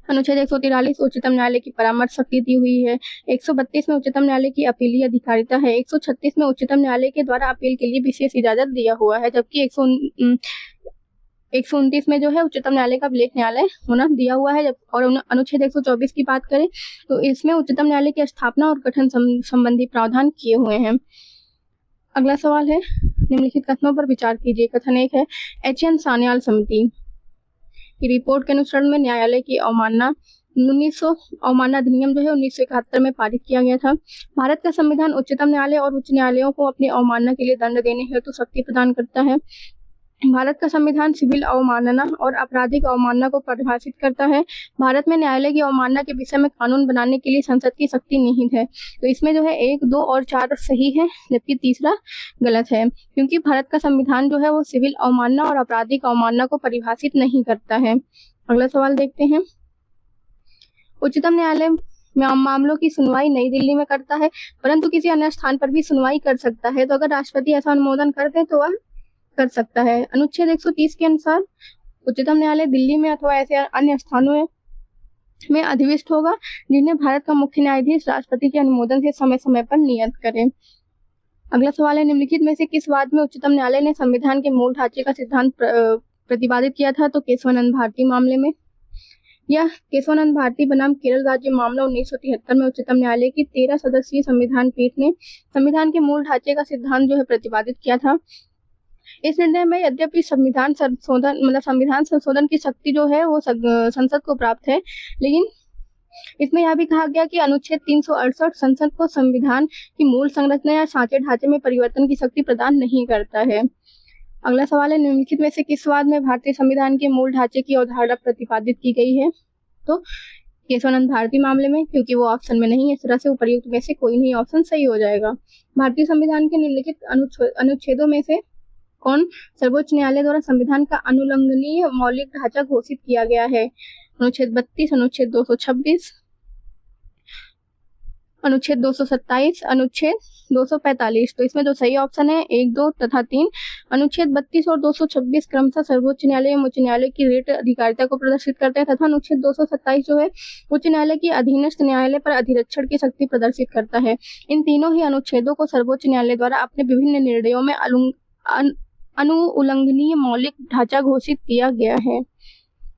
अनुच्छेद 143 उच्चतम न्यायालय की परामर्श शक्ति दी हुई है। 132 में उच्चतम न्यायालय की अपीलीय अधिकारिता है। 136 में उच्चतम न्यायालय के द्वारा अपील के लिए विशेष इजाजत दिया हुआ है, जबकि 129 में जो है उच्चतम न्यायालय का अभिलेख न्यायालय होना दिया हुआ है। और अनुच्छेद 124 की बात करें तो इसमें उच्चतम न्यायालय की स्थापना और गठन संबंधी प्रावधान किए हुए हैं। अगला सवाल है, निम्नलिखित कथनों पर विचार कीजिए। कथन 1 है, एच.एन. सान्याल समिति की रिपोर्ट के अनुसरण में न्यायालय की अवमानना अवमानना अधिनियम जो है 1971 में पारित किया गया था। भारत का संविधान उच्चतम न्यायालय और उच्च न्यायालयों को अपनी अवमानना के लिए दंड देने हेतु शक्ति प्रदान करता है। भारत का संविधान सिविल अवमानना और आपराधिक अवमानना को परिभाषित करता है। भारत में न्यायालय की अवमानना के विषय में कानून बनाने के लिए संसद की शक्ति निहित है। तो इसमें जो है 1, 2 और 4 सही है, जबकि तीसरा गलत है, क्योंकि भारत का संविधान जो है वो सिविल अवमानना और आपराधिक अवमानना को परिभाषित नहीं करता है। अगला सवाल देखते हैं, उच्चतम न्यायालय मामलों की सुनवाई नई दिल्ली में करता है, परंतु किसी अन्य स्थान पर भी सुनवाई कर सकता है। तो अगर राष्ट्रपति ऐसा अनुमोदन कर दे तो वह कर सकता है। अनुच्छेद 130 के अनुसार उच्चतम न्यायालय दिल्ली में अथवा ऐसे अन्य स्थानों में अधिविष्ट होगा जिन्हें भारत का मुख्य न्यायाधीश राष्ट्रपति के अनुमोदन से समय समय पर नियत करे। अगला सवाल है, निम्नलिखित में से किस वाद में उच्चतम न्यायालय ने संविधान के मूल ढांचे का सिद्धांत प्रतिपादित किया था? तो केशवानंद भारती मामले में। यह केशवानंद भारती बनाम केरल राज्य मामला 1973 में उच्चतम न्यायालय की 13 सदस्यीय संविधान पीठ ने संविधान के मूल ढांचे का सिद्धांत जो है प्रतिपादित किया था। इस निर्णय में यद्यपि संविधान संशोधन की शक्ति जो है वो संसद को प्राप्त है, लेकिन इसमें यह भी कहा गया कि अनुच्छेद 368 संसद को संविधान की मूल संरचना या सांचे ढांचे में परिवर्तन की शक्ति प्रदान नहीं करता है। अगला सवाल है, निम्नलिखित में से किस वाद में भारतीय संविधान के मूल ढांचे की अवधारणा प्रतिपादित की गई है? तो केशवानंद भारती मामले में, क्योंकि वो ऑप्शन में नहीं है, इस तरह से उपर्युक्त में से कोई नहीं ऑप्शन सही हो जाएगा। भारतीय संविधान के निम्नलिखित अनुच्छेदों में से कौन सर्वोच्च न्यायालय द्वारा संविधान का अनुल्लंघनीय मौलिक ढांचा घोषित किया गया है? अनुच्छेद 32, अनुच्छेद 226, अनुच्छेद 227, अनुच्छेद 245। तो इसमें जो सही ऑप्शन है 1, 2 तथा 3। अनुच्छेद 32 और 226 क्रमशः सर्वोच्च न्यायालय एवं उच्च न्यायालय की रेट अधिकारिता को प्रदर्शित करते हैं, तथा अनुच्छेद 227 जो है उच्च न्यायालय की अधीनस्थ न्यायालय पर अधिरक्षण की शक्ति प्रदर्शित करता है। इन तीनों ही अनुच्छेदों को सर्वोच्च न्यायालय द्वारा अपने विभिन्न निर्णयों में अनुउल्लंघनीय मौलिक ढांचा घोषित किया गया है।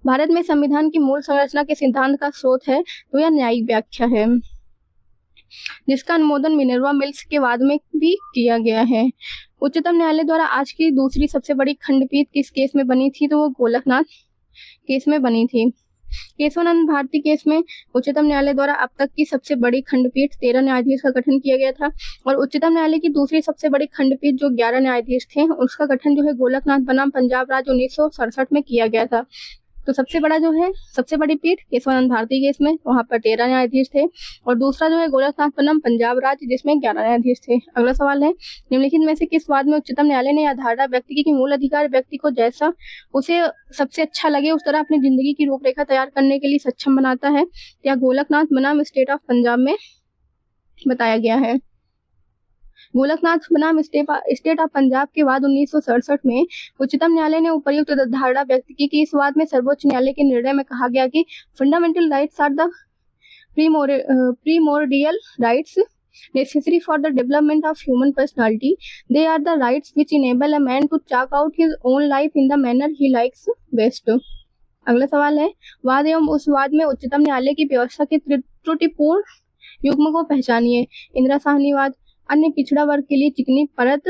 भारत में संविधान की मूल संरचना के सिद्धांत का स्रोत है तो यह न्यायिक व्याख्या है, जिसका अनुमोदन मिनर्वा मिल्स के वाद में भी किया गया है। उच्चतम न्यायालय द्वारा आज की दूसरी सबसे बड़ी खंडपीठ किस केस में बनी थी? तो वो गोलकनाथ केस में बनी थी। केशवानंद भारती केस में उच्चतम न्यायालय द्वारा अब तक की सबसे बड़ी खंडपीठ 13 न्यायाधीश का गठन किया गया था, और उच्चतम न्यायालय की दूसरी सबसे बड़ी खंडपीठ जो 11 न्यायाधीश थे उसका गठन जो है गोलकनाथ बनाम पंजाब राज्य 1967 में किया गया था। तो सबसे बड़ी पीठ केशवानंद भारती केस में, वहां पर 13 न्यायाधीश थे, और दूसरा जो है गोलकनाथ बनाम पंजाब राज्य जिसमें 11 न्यायाधीश थे। अगला सवाल है, निम्नलिखित में से किस वाद में उच्चतम न्यायालय ने यह धारणा व्यक्त की कि मूल अधिकार व्यक्ति को जैसा उसे सबसे अच्छा लगे उस तरह अपनी जिंदगी की रूपरेखा तैयार करने के लिए सक्षम बनाता है? या गोलकनाथ बनाम स्टेट ऑफ पंजाब में बताया गया है। गोलकनाथ बनाम स्टेट ऑफ पंजाब के बाद 1967 में उच्चतम न्यायालय ने उपर्युक्त धारणा व्यक्त की कि इस वाद में सर्वोच्च न्यायालय के निर्णय में कहा गया कि fundamental rights are the primordial rights necessary for the development of human personality. They are the rights which enable a man to chalk out his own life in the manner he likes best. अगला सवाल है, वाद एवं उस वाद में उच्चतम न्यायालय की व्यवस्था के त्रुटिपूर्ण युग्म को पहचानिए। इंदिरा साहनीवाद, अन्य पिछड़ा वर्ग के लिए चिकनी परत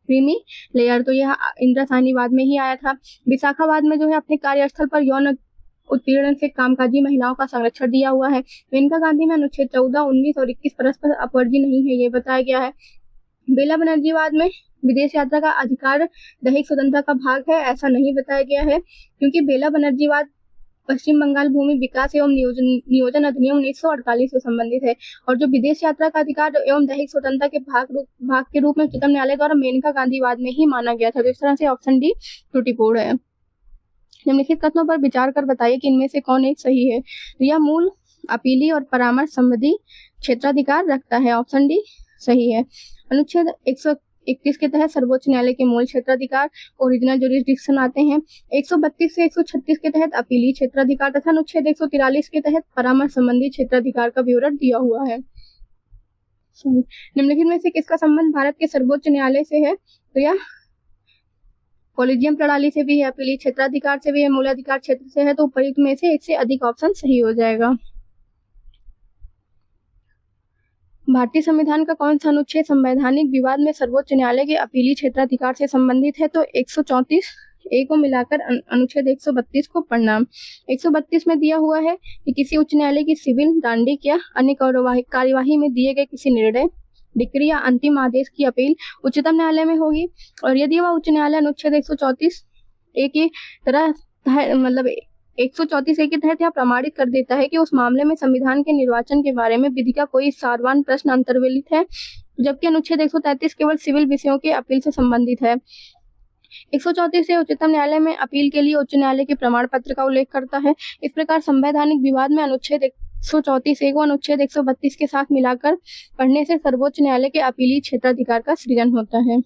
क्रीमी लेयर, तो यह इंदिरा साहनीवाद में ही आया था। विशाखावाद में जो है अपने कार्यस्थल पर यौन उत्पीड़न से कामकाजी महिलाओं का संरक्षण दिया हुआ है। मेनका गांधी में अनुच्छेद 14, 19 और 21 परस्पर अपवर्जी नहीं है, ये बताया गया है। बेला बनर्जीवाद में विदेश यात्रा का अधिकार दैहिक स्वतंत्रता का भाग है, ऐसा नहीं बताया गया है, क्योंकि बेला बनर्जीवाद पश्चिम बंगाल भूमि विकास एवं नियोजन अधिनियम 1948 से संबंधित है। और जो विदेश यात्रा का अधिकार एवं दैहिक स्वतंत्रता के भाग के रूप में उच्चतम न्यायालय द्वारा मेनका गांधीवाद में ही माना गया था। तो इस तरह से ऑप्शन डी त्रुटिपूर्ण है। निम्नलिखित कथनों पर विचार कर बताइए कि इनमें से कौन एक सही है। तो यह मूल अपीली और परामर्श संबंधी क्षेत्राधिकार रखता है, ऑप्शन डी सही है। अनुच्छेद 131 के तहत सर्वोच्च न्यायालय के मूल क्षेत्राधिकार ओरिजिनल ज्यूरिसडिक्शन आते हैं। 132 से 136 के तहत अपीली क्षेत्राधिकार तथा अनुच्छेद 143 के तहत परामर्श संबंधी क्षेत्राधिकार का विवरण दिया हुआ है। निम्नलिखित में से किसका संबंध भारत के सर्वोच्च न्यायालय से है। तो यह कॉलेजियम प्रणाली से भी है, अपीली क्षेत्राधिकार से भी है, मूलाधिकार क्षेत्र से है। तो उपयुक्त में से एक से अधिक ऑप्शन सही हो जाएगा। भारतीय संविधान का कौन सा अनुच्छेद संवैधानिक विवाद में सर्वोच्च न्यायालय के अपीली क्षेत्राधिकार से संबंधित है। तो 134 ए को मिलाकर अनुच्छेद 132 को पढ़ना। 132 में दिया हुआ है कि किसी उच्च न्यायालय की सिविल, दांडिक या अन्य कार्यवाही में दिए गए किसी निर्णय, डिक्री या अंतिम आदेश की अपील उच्चतम न्यायालय में होगी, और यदि वह उच्च न्यायालय अनुच्छेद 134 ए की तरह मतलब 134 ए के तहत यह प्रमाणित कर देता है कि उस मामले में संविधान के निर्वाचन के बारे में विधि का कोई सारवान प्रश्न अंतर्वलित है, जबकि अनुच्छेद 133 केवल सिविल विषयों के अपील से संबंधित है। 134 से उच्चतम न्यायालय में अपील के लिए उच्च न्यायालय के प्रमाण पत्र का उल्लेख करता है। इस प्रकार संवैधानिक विवाद में अनुच्छेद 134 ए को अनुच्छेद 132 के साथ मिलाकर पढ़ने से सर्वोच्च न्यायालय के अपीली क्षेत्राधिकार का सृजन होता है।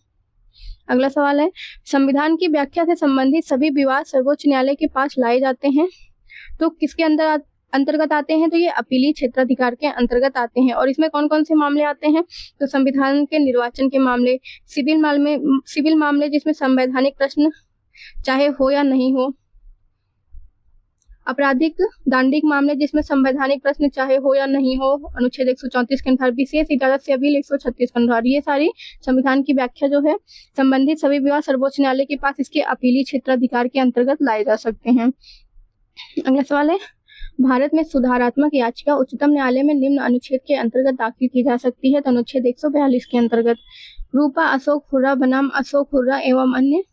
अगला सवाल है, संविधान की व्याख्या से संबंधित सभी विवाद सर्वोच्च न्यायालय के पास लाए जाते हैं तो किसके अंतर्गत आते हैं। तो ये अपीली क्षेत्राधिकार के अंतर्गत आते हैं। और इसमें कौन कौन से मामले आते हैं। तो संविधान के निर्वाचन के मामले, सिविल मामले जिसमें संवैधानिक प्रश्न चाहे हो या नहीं हो, आपराधिक दांडिक मामले जिसमें संवैधानिक प्रश्न चाहे हो या नहीं हो, अनुच्छेद 134 के अनुसार, विशेष इजाजत से अपील 136 के अनुसार। ये सारी संविधान की व्याख्या जो है संबंधित सभी विवाद सर्वोच्च न्यायालय के पास इसके अपीली क्षेत्राधिकार के अंतर्गत लाए जा सकते हैं। अगला सवाल है, भारत में सुधारात्मक याचिका उच्चतम न्यायालय में निम्न अनुच्छेद के अंतर्गत दाखिल की जा सकती है। तो अनुच्छेद 142 के अंतर्गत रूपा अशोक हुर्रा बनाम अशोक हुर्रा एवं अन्य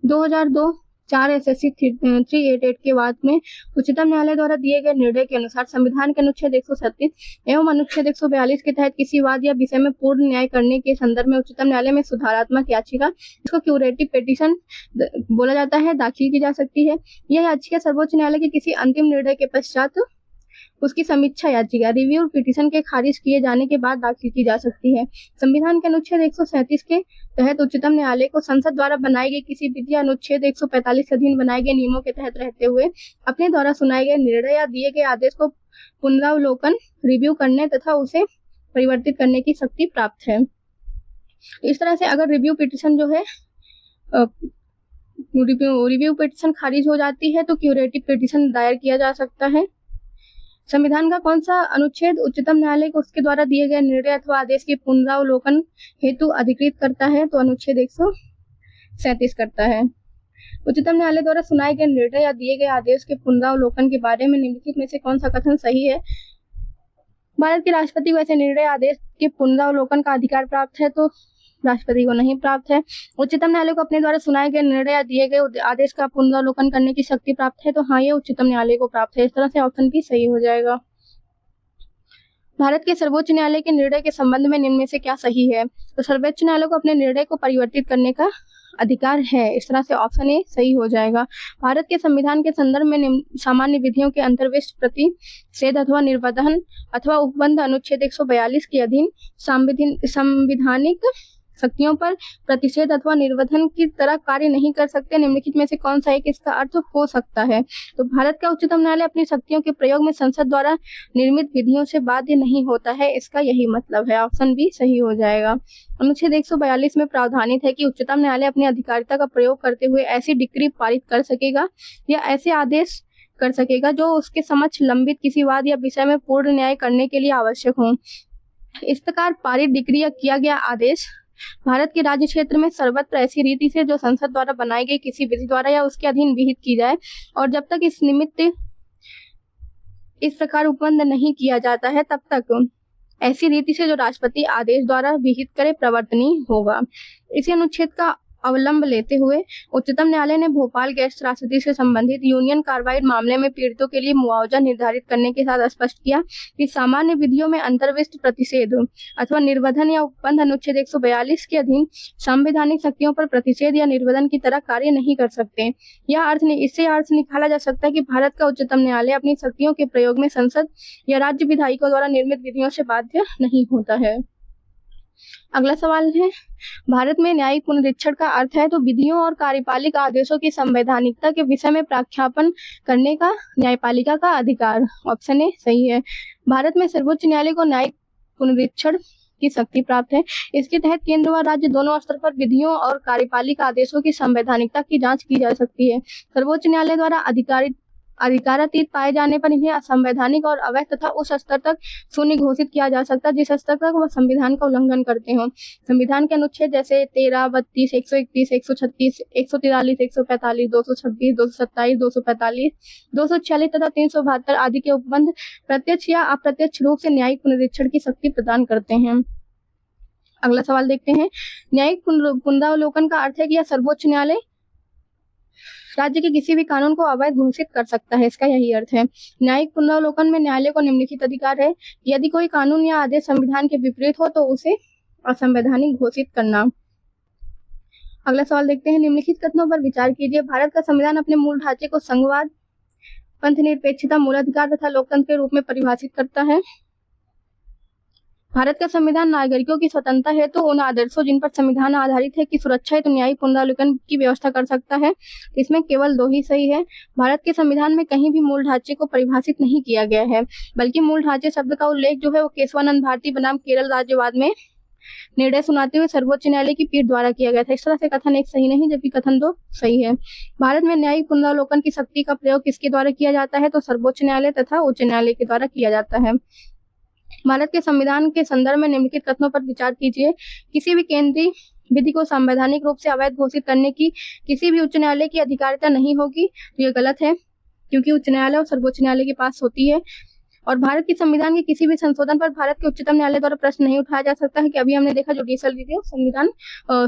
2002 4 SSC 388 के बाद में उच्चतम न्यायालय द्वारा दिए गए निर्णय के अनुसार संविधान के अनुच्छेद 137 एवं अनुच्छेद 142 के तहत किसी वाद या विषय में पूर्ण न्याय करने के संदर्भ में उच्चतम न्यायालय में सुधारात्मक याचिका, इसको क्यूरेटिव पिटीशन बोला जाता है, दाखिल की जा सकती है। यह याचिका सर्वोच्च न्यायालय के किसी अंतिम निर्णय के पश्चात उसकी समीक्षा याचिका, रिव्यू पिटीशन के खारिज किए जाने के बाद दाखिल की जा सकती है। संविधान के अनुच्छेद 137 के तहत उच्चतम न्यायालय को संसद द्वारा बनाई गई किसी विधि, अनुच्छेद 145 के अधीन बनाए गए नियमों के तहत रहते हुए अपने द्वारा सुनाए गए निर्णय या दिए गए आदेश को पुनरावलोकन, रिव्यू करने तथा उसे परिवर्तित करने की शक्ति प्राप्त है। इस तरह से अगर रिव्यू पिटीशन जो है रिव्यू पिटीशन खारिज हो जाती है तो क्यूरेटिव पिटीशन दायर किया जा सकता है। संविधान का कौन सा अनुच्छेद उच्चतम न्यायालय को उसके द्वारा दिए गए निर्णय अथवा आदेश के पुनरावलोकन हेतु अधिकृत करता है। तो अनुच्छेद 137 करता है। उच्चतम न्यायालय द्वारा सुनाए गए निर्णय या दिए गए आदेश के पुनरावलोकन के बारे में निम्नलिखित में से कौन सा कथन सही है। भारत के राष्ट्रपति को ऐसे निर्णय आदेश के पुनरावलोकन का अधिकार प्राप्त है, तो राष्ट्रपति को नहीं प्राप्त है। उच्चतम न्यायालय को अपने द्वारा सुनाए गए निर्णय या दिए गए आदेश का पुनरावलोकन करने की शक्ति प्राप्त है, तो हाँ, ये उच्चतम न्यायालय को प्राप्त है। इस तरह से ऑप्शन भी सही हो जाएगा। भारत के सर्वोच्च न्यायालय के निर्णय के संबंध में निम्न में से क्या सही है। तो सर्वोच्च न्यायालय को अपने निर्णय को परिवर्तित करने का अधिकार है। इस तरह से ऑप्शन ए सही हो जाएगा। भारत के संविधान के संदर्भ में सामान्य विधियों के अंतर्विष्ट प्रतिषेध अथवा निर्बंधन अथवा उपबंध अनुच्छेद 142 के अधीन संवैधानिक शक्तियों पर प्रतिषेध अथवा निर्वधन की तरह कार्य नहीं कर सकते। निम्नलिखित में से कौन सा एक इसका अर्थ हो सकता है? तो भारत का उच्चतम न्यायालय अपनी शक्तियों के प्रयोग में संसद द्वारा निर्मित विधियों से बाध्य नहीं होता है, इसका यही मतलब है। ऑप्शन बी सही हो जाएगा। अनुच्छेद 142 में प्रावधानित है कि उच्चतम न्यायालय अपनी अधिकारिता का प्रयोग करते हुए ऐसी डिक्री पारित कर सकेगा या ऐसे आदेश कर सकेगा जो उसके समक्ष लंबित किसी वाद या विषय में पूर्ण न्याय करने के लिए आवश्यक हो। इस प्रकार पारित डिक्री या किया गया आदेश भारत के राज्य क्षेत्र में सर्वत्र ऐसी रीति से जो संसद द्वारा बनाई गई किसी विधि द्वारा या उसके अधीन विहित की जाए, और जब तक इस निमित्त इस प्रकार उपबंध नहीं किया जाता है तब तक ऐसी रीति से जो राष्ट्रपति आदेश द्वारा विहित करे प्रवर्तनीय होगा। इसी अनुच्छेद का अवलंब लेते हुए उच्चतम न्यायालय ने भोपाल गैस त्रासदी से संबंधित यूनियन कार्बाइड मामले में पीड़ितों के लिए मुआवजा निर्धारित करने के साथ स्पष्ट किया कि सामान्य विधियों में अंतर्विष्ट प्रतिषेध अथवा निर्वधन या उपबंध अनुच्छेद 142 के अधीन संवैधानिक शक्तियों पर प्रतिषेध या निर्वधन की तरह कार्य नहीं कर सकते। इससे अर्थ निकाला जा सकता है कि भारत का उच्चतम न्यायालय अपनी शक्तियों के प्रयोग में संसद या राज्य विधायिकाओं द्वारा निर्मित विधियों से बाध्य नहीं होता है। अगला सवाल है, भारत में न्यायिक पुनरीक्षण का अर्थ है तो विधियों और कार्यपालिक आदेशों की संवैधानिकता के विषय में प्रख्यापन करने का न्यायपालिका का अधिकार। ऑप्शन ए सही है। भारत में सर्वोच्च न्यायालय को न्यायिक पुनरीक्षण की शक्ति प्राप्त है। इसके तहत केंद्र व राज्य दोनों स्तर पर विधियों और कार्यपालिक आदेशों की संवैधानिकता की जांच की जा सकती है। सर्वोच्च न्यायालय द्वारा अधिकारातीत पाए जाने पर इन्हें असंवैधानिक और अवैध तथा उस स्तर तक शून्य घोषित किया जा सकता है जिस स्तर तक वह संविधान का उल्लंघन करते हो। संविधान के अनुच्छेद जैसे 13, 32, 131, 136, 143, 145, 226, 227, 245, 246 तथा 372 आदि के उपबंध प्रत्यक्ष या अप्रत्यक्ष रूप से न्यायिक पुनरीक्षण की शक्ति प्रदान करते हैं। अगला सवाल देखते हैं, न्यायिक पुनरावलोकन का अर्थ है कि यह सर्वोच्च न्यायालय राज्य के किसी भी कानून को अवैध घोषित कर सकता है, इसका यही अर्थ है। न्यायिक पुनरावलोकन में न्यायालय को निम्नलिखित अधिकार है, यदि कोई कानून या आदेश संविधान के विपरीत हो तो उसे असंवैधानिक घोषित करना। अगला सवाल देखते हैं, निम्नलिखित कथनों पर विचार कीजिए। भारत का संविधान अपने मूल ढांचे को संघवाद, पंथनिरपेक्षता, मूलाधिकार तथा लोकतंत्र के रूप में परिभाषित करता है। भारत का संविधान नागरिकों की स्वतंत्रता है तो उन आदर्शों जिन पर संविधान आधारित है की सुरक्षा हेतु न्यायिक पुनरावलोकन की व्यवस्था कर सकता है। इसमें केवल 2 ही सही है। भारत के संविधान में कहीं भी मूल ढांचे को परिभाषित नहीं किया गया है, बल्कि मूल ढांचे शब्द का उल्लेख जो है वो केशवानंद भारती बनाम केरल राज्यवाद में निर्णय सुनाते हुए सर्वोच्च न्यायालय की पीठ द्वारा किया गया था। इस तरह से कथन 1 सही नहीं, जबकि कथन 2 सही है। भारत में न्यायिक पुनरावलोकन की शक्ति का प्रयोग किसके द्वारा किया जाता है? तो सर्वोच्च न्यायालय तथा उच्च न्यायालय के द्वारा किया जाता है। भारत के संविधान के संदर्भ में निम्नलिखित कथनों पर विचार कीजिए। किसी भी केंद्रीय विधि को संवैधानिक रूप से अवैध घोषित करने की किसी भी उच्च न्यायालय की अधिकारिता नहीं होगी, तो ये गलत है, क्योंकि उच्च न्यायालय और सर्वोच्च न्यायालय के पास होती है। और भारत के संविधान के किसी भी संशोधन पर भारत के उच्चतम न्यायालय द्वारा प्रश्न नहीं उठाया जा सकता है कि अभी हमने देखा जुडिशियल रिव्यू संविधान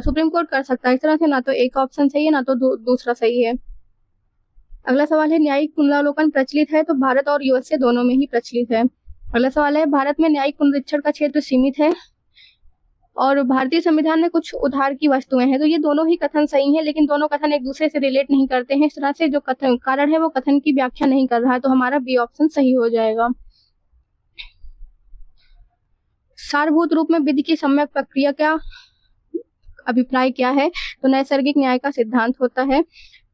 सुप्रीम कोर्ट कर सकता है। इस तरह से ना तो एक ऑप्शन सही है ना तो दूसरा सही है। अगला सवाल है, न्यायिक पुनरावलोकन प्रचलित है? तो भारत और यूएसए दोनों में ही प्रचलित है। अगला सवाल है, भारत में न्यायिक पुनरीक्षण का क्षेत्र सीमित है और भारतीय संविधान में कुछ उधार की वस्तुएं हैं। तो ये दोनों ही कथन सही हैं, लेकिन दोनों कथन एक दूसरे से रिलेट नहीं करते हैं। इस तरह से जो कथन कारण है वो कथन की व्याख्या नहीं कर रहा है, तो हमारा बी ऑप्शन सही हो जाएगा। सारभूत रूप में विधि की सम्यक प्रक्रिया का अभिप्राय क्या है? तो नैसर्गिक न्याय का सिद्धांत होता है।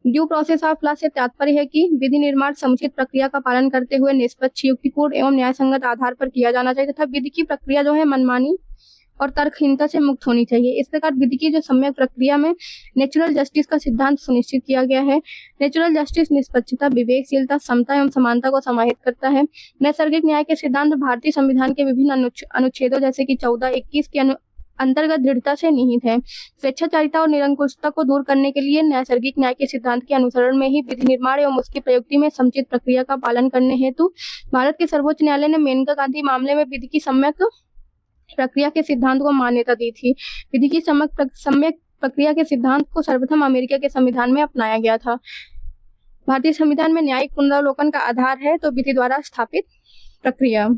ड्यू प्रोसेस ऑफ लॉ से तात्पर्य है कि विधि निर्माण समुचित प्रक्रिया का पालन करते हुए निष्पक्ष, युक्तिपूर्ण एवं न्यायसंगत आधार पर किया जाना चाहिए तथा विधि की प्रक्रिया जो है मनमानी और तर्कहीनता से मुक्त होनी चाहिए। इस प्रकार विधि की जो सम्यक प्रक्रिया में नेचुरल जस्टिस का सिद्धांत सुनिश्चित किया गया है। नेचुरल जस्टिस निष्पक्षता, विवेकशीलता, समता एवं समानता को समाहित करता है। नैसर्गिक न्याय के सिद्धांत भारतीय संविधान के विभिन्न अनुच्छेदों जैसे कि 14, 21 के अंतर्गत दृढ़ता से निहित है। स्वेच्छाचारिता और निरंकुशता को दूर करने के लिए नैसर्गिक न्याय के सिद्धांत के अनुसरण में ही विधि निर्माण एवं उसकी प्रयुक्ति में समुचित प्रक्रिया का पालन करने हेतु भारत के सर्वोच्च न्यायालय ने मेनका गांधी मामले में विधि की सम्यक प्रक्रिया के सिद्धांत को मान्यता दी थी। विधि की सम्यक प्रक्रिया के सिद्धांत को सर्वप्रथम अमेरिका के संविधान में अपनाया गया था। भारतीय संविधान में न्यायिक पुनरावलोकन का आधार है तो विधि द्वारा स्थापित प्रक्रिया।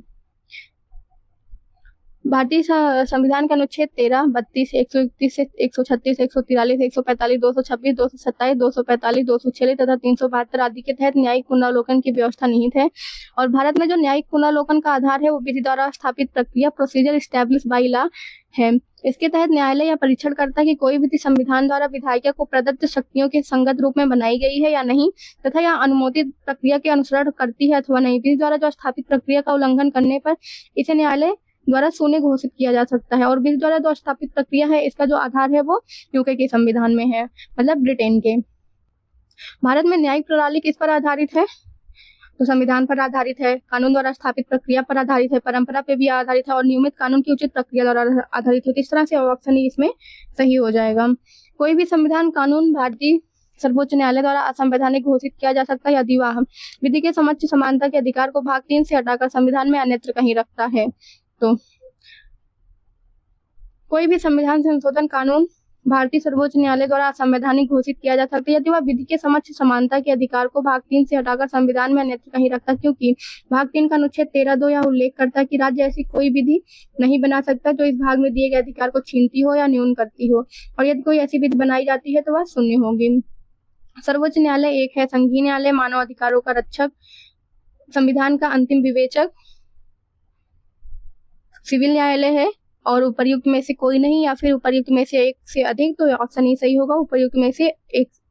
भारतीय संविधान का अनुच्छेद 13, 32, 131 से 136, 143, 145, 226, 227, 245, 246 तथा 372 आदि के तहत न्यायिक पुनरावलोकन की व्यवस्था निहित है। और भारत में जो न्यायिक पुनरावलोकन का आधार है वो विधि द्वारा स्थापित प्रक्रिया, प्रोसीजर एस्टैब्लिश बाई लॉ है। इसके तहत न्यायालय या परीक्षण करता कि कोई विधि संविधान द्वारा विधायिका को प्रदत्त शक्तियों के संगत रूप में बनाई गई है या नहीं, तथा यह अनुमोदित प्रक्रिया के अनुसरण करती है अथवा नहीं। विधि द्वारा जो स्थापित प्रक्रिया का उल्लंघन करने पर इसे न्यायालय द्वारा शून्य घोषित किया जा सकता है। और विधि द्वारा जो स्थापित प्रक्रिया है इसका जो आधार है वो यूके के संविधान में है, मतलब ब्रिटेन के। भारत में न्यायिक प्रणाली किस पर आधारित है? तो संविधान पर आधारित है, कानून द्वारा स्थापित प्रक्रिया पर आधारित है, परंपरा पे भी आधारित है और नियमित कानून की उचित प्रक्रिया द्वारा आधारित है। इस तरह से ऑप्शन ही इसमें सही हो जाएगा। कोई भी संविधान कानून भारतीय सर्वोच्च न्यायालय द्वारा असंवैधानिक घोषित किया जा सकता है यदि वह विधि के समक्ष समानता के अधिकार को भाग 3 से हटाकर संविधान में अन्यत्र कहीं रखता है। तो कोई भी संविधान संशोधन कानून भारतीय सर्वोच्च न्यायालय द्वारा असंवैधानिक घोषित किया जा सकता है यदि वह विधि के समक्ष समानता के अधिकार को भाग 3 से हटाकर संविधान में अन्यत्र कहीं रखता, क्योंकि भाग 3 का अनुच्छेद 13(2) यह उल्लेख करता है कि राज्य ऐसी कोई विधि नहीं बना सकता जो इस भाग में दिए गए अधिकार को छीनती हो या न्यून करती हो, और यदि कोई ऐसी विधि बनाई जाती है तो वह शून्य होगी। सर्वोच्च न्यायालय एक है, संघीय न्यायालय मानव अधिकारों का रक्षक, संविधान का अंतिम विवेचक, सिविल न्यायालय है, और उपर्युक्त में से कोई नहीं या फिर उपर्युक्त में से एक से अधिक। तो ऑप्शन ही सही होगा, उपर्युक्त में से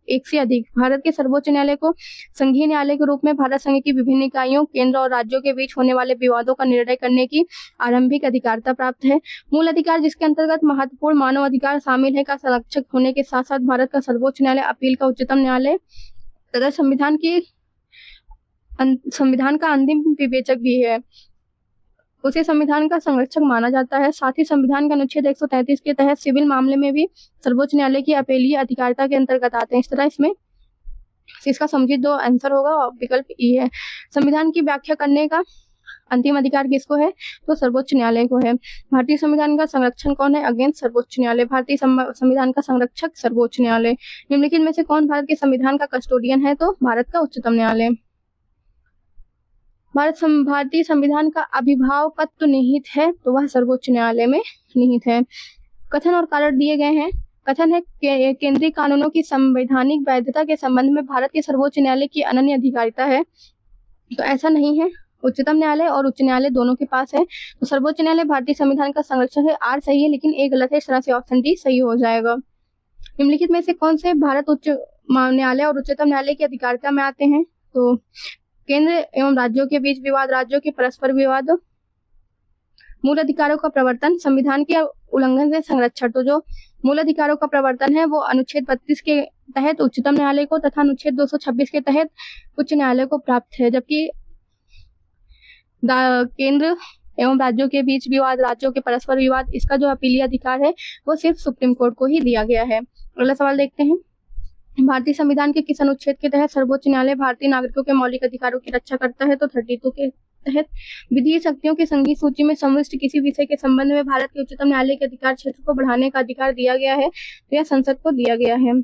एक से अधिक। भारत के सर्वोच्च न्यायालय को संघीय न्यायालय के रूप में भारत संघ की विभिन्न इकाइयों, केंद्र और राज्यों के बीच होने वाले विवादों का निर्णय करने की आरंभिक अधिकारिता प्राप्त है। मूल अधिकार जिसके अंतर्गत महत्वपूर्ण मानव अधिकार शामिल है का संरक्षक होने के साथ साथ भारत का सर्वोच्च न्यायालय अपील का उच्चतम न्यायालय तथा संविधान का अंतिम विवेचक भी है, उसे संविधान का संरक्षक माना जाता है। साथ ही संविधान के अनुच्छेद 133 के तहत सिविल मामले में भी सर्वोच्च न्यायालय की अपीलीय अधिकारिता के अंतर्गत आते हैं। इस तरह इसमें इसका समुचित जो आंसर होगा और विकल्प ई है। संविधान की व्याख्या करने का अंतिम अधिकार किसको है? तो सर्वोच्च न्यायालय को है। भारतीय संविधान का संरक्षण कौन है? अगेन सर्वोच्च न्यायालय। भारतीय संविधान का संरक्षक सर्वोच्च न्यायालय। निम्नलिखित में से कौन भारत के संविधान का कस्टोडियन है? तो भारत का उच्चतम न्यायालय। भारतीय संविधान का अभिभावकत्व निहित है, तो वह सर्वोच्च न्यायालय में निहित है। कथन और कारण दिए गए हैं। कथन है केंद्रीय कानूनों की संवैधानिक वैधता के संबंध में भारत के सर्वोच्च न्यायालय की अनन्य अधिकारिता है, तो ऐसा नहीं है। उच्चतम न्यायालय और उच्च न्यायालय दोनों के पास है। तो सर्वोच्च न्यायालय भारतीय संविधान का संरक्षक है। आर सही है लेकिन एक गलत है, इस तरह से ऑप्शन डी सही हो जाएगा। निम्नलिखित में से कौन से भारत उच्च न्यायालय और उच्चतम न्यायालय की अधिकारिता में आते हैं? तो केंद्र एवं राज्यों के बीच विवाद, राज्यों के परस्पर विवाद, मूल अधिकारों का प्रवर्तन, संविधान के उल्लंघन से संरक्षण। तो जो मूल अधिकारों का प्रवर्तन है वो अनुच्छेद 32 के तहत उच्चतम न्यायालय को तथा अनुच्छेद 226 के तहत उच्च न्यायालय को प्राप्त है, जबकि केंद्र एवं राज्यों के बीच विवाद, राज्यों के परस्पर विवाद, इसका जो अपीलीय अधिकार है वो सिर्फ सुप्रीम कोर्ट को ही दिया गया है। अगला सवाल देखते हैं। भारतीय संविधान के किस अनुच्छेद के तहत सर्वोच्च न्यायालय भारतीय नागरिकों के मौलिक अधिकारों की रक्षा करता है? तो 32 के तहत विधीय शक्तियों की संघीय सूची में समाविष्ट किसी विषय के संबंध में भारत के उच्चतम न्यायालय के अधिकार क्षेत्र को बढ़ाने का अधिकार दिया गया है, तो यह संसद को दिया गया है।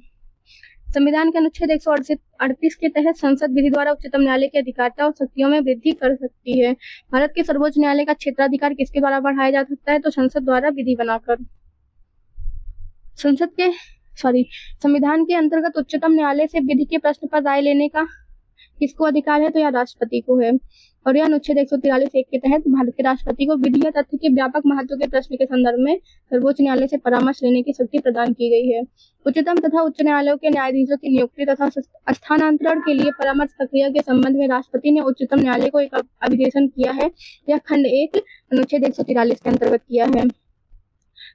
संविधान के अनुच्छेद 138 के तहत संसद विधि द्वारा उच्चतम न्यायालय की अधिकारिता और शक्तियों में वृद्धि कर सकती है। भारत के सर्वोच्च न्यायालय का क्षेत्राधिकार किसके द्वारा बढ़ाया जा सकता है? तो संसद द्वारा विधि बनाकर। संविधान के अंतर्गत उच्चतम न्यायालय से विधि के प्रश्न पर राय लेने का किसको अधिकार है? तो यह राष्ट्रपति को है। और यह अनुच्छेद 143(1) के तहत भारत के राष्ट्रपति को विधि या तथ्य के व्यापक महत्व के प्रश्न के संदर्भ में सर्वोच्च न्यायालय से परामर्श लेने की शक्ति प्रदान की गई है। उच्चतम तथा उच्च न्यायालयों के न्यायाधीशों की नियुक्ति तथा स्थानांतरण के लिए परामर्श प्रक्रिया के संबंध में राष्ट्रपति ने उच्चतम न्यायालय को एक अभिदेशन किया है। यह खंड 1 अनुच्छेद 143 के अंतर्गत किया है।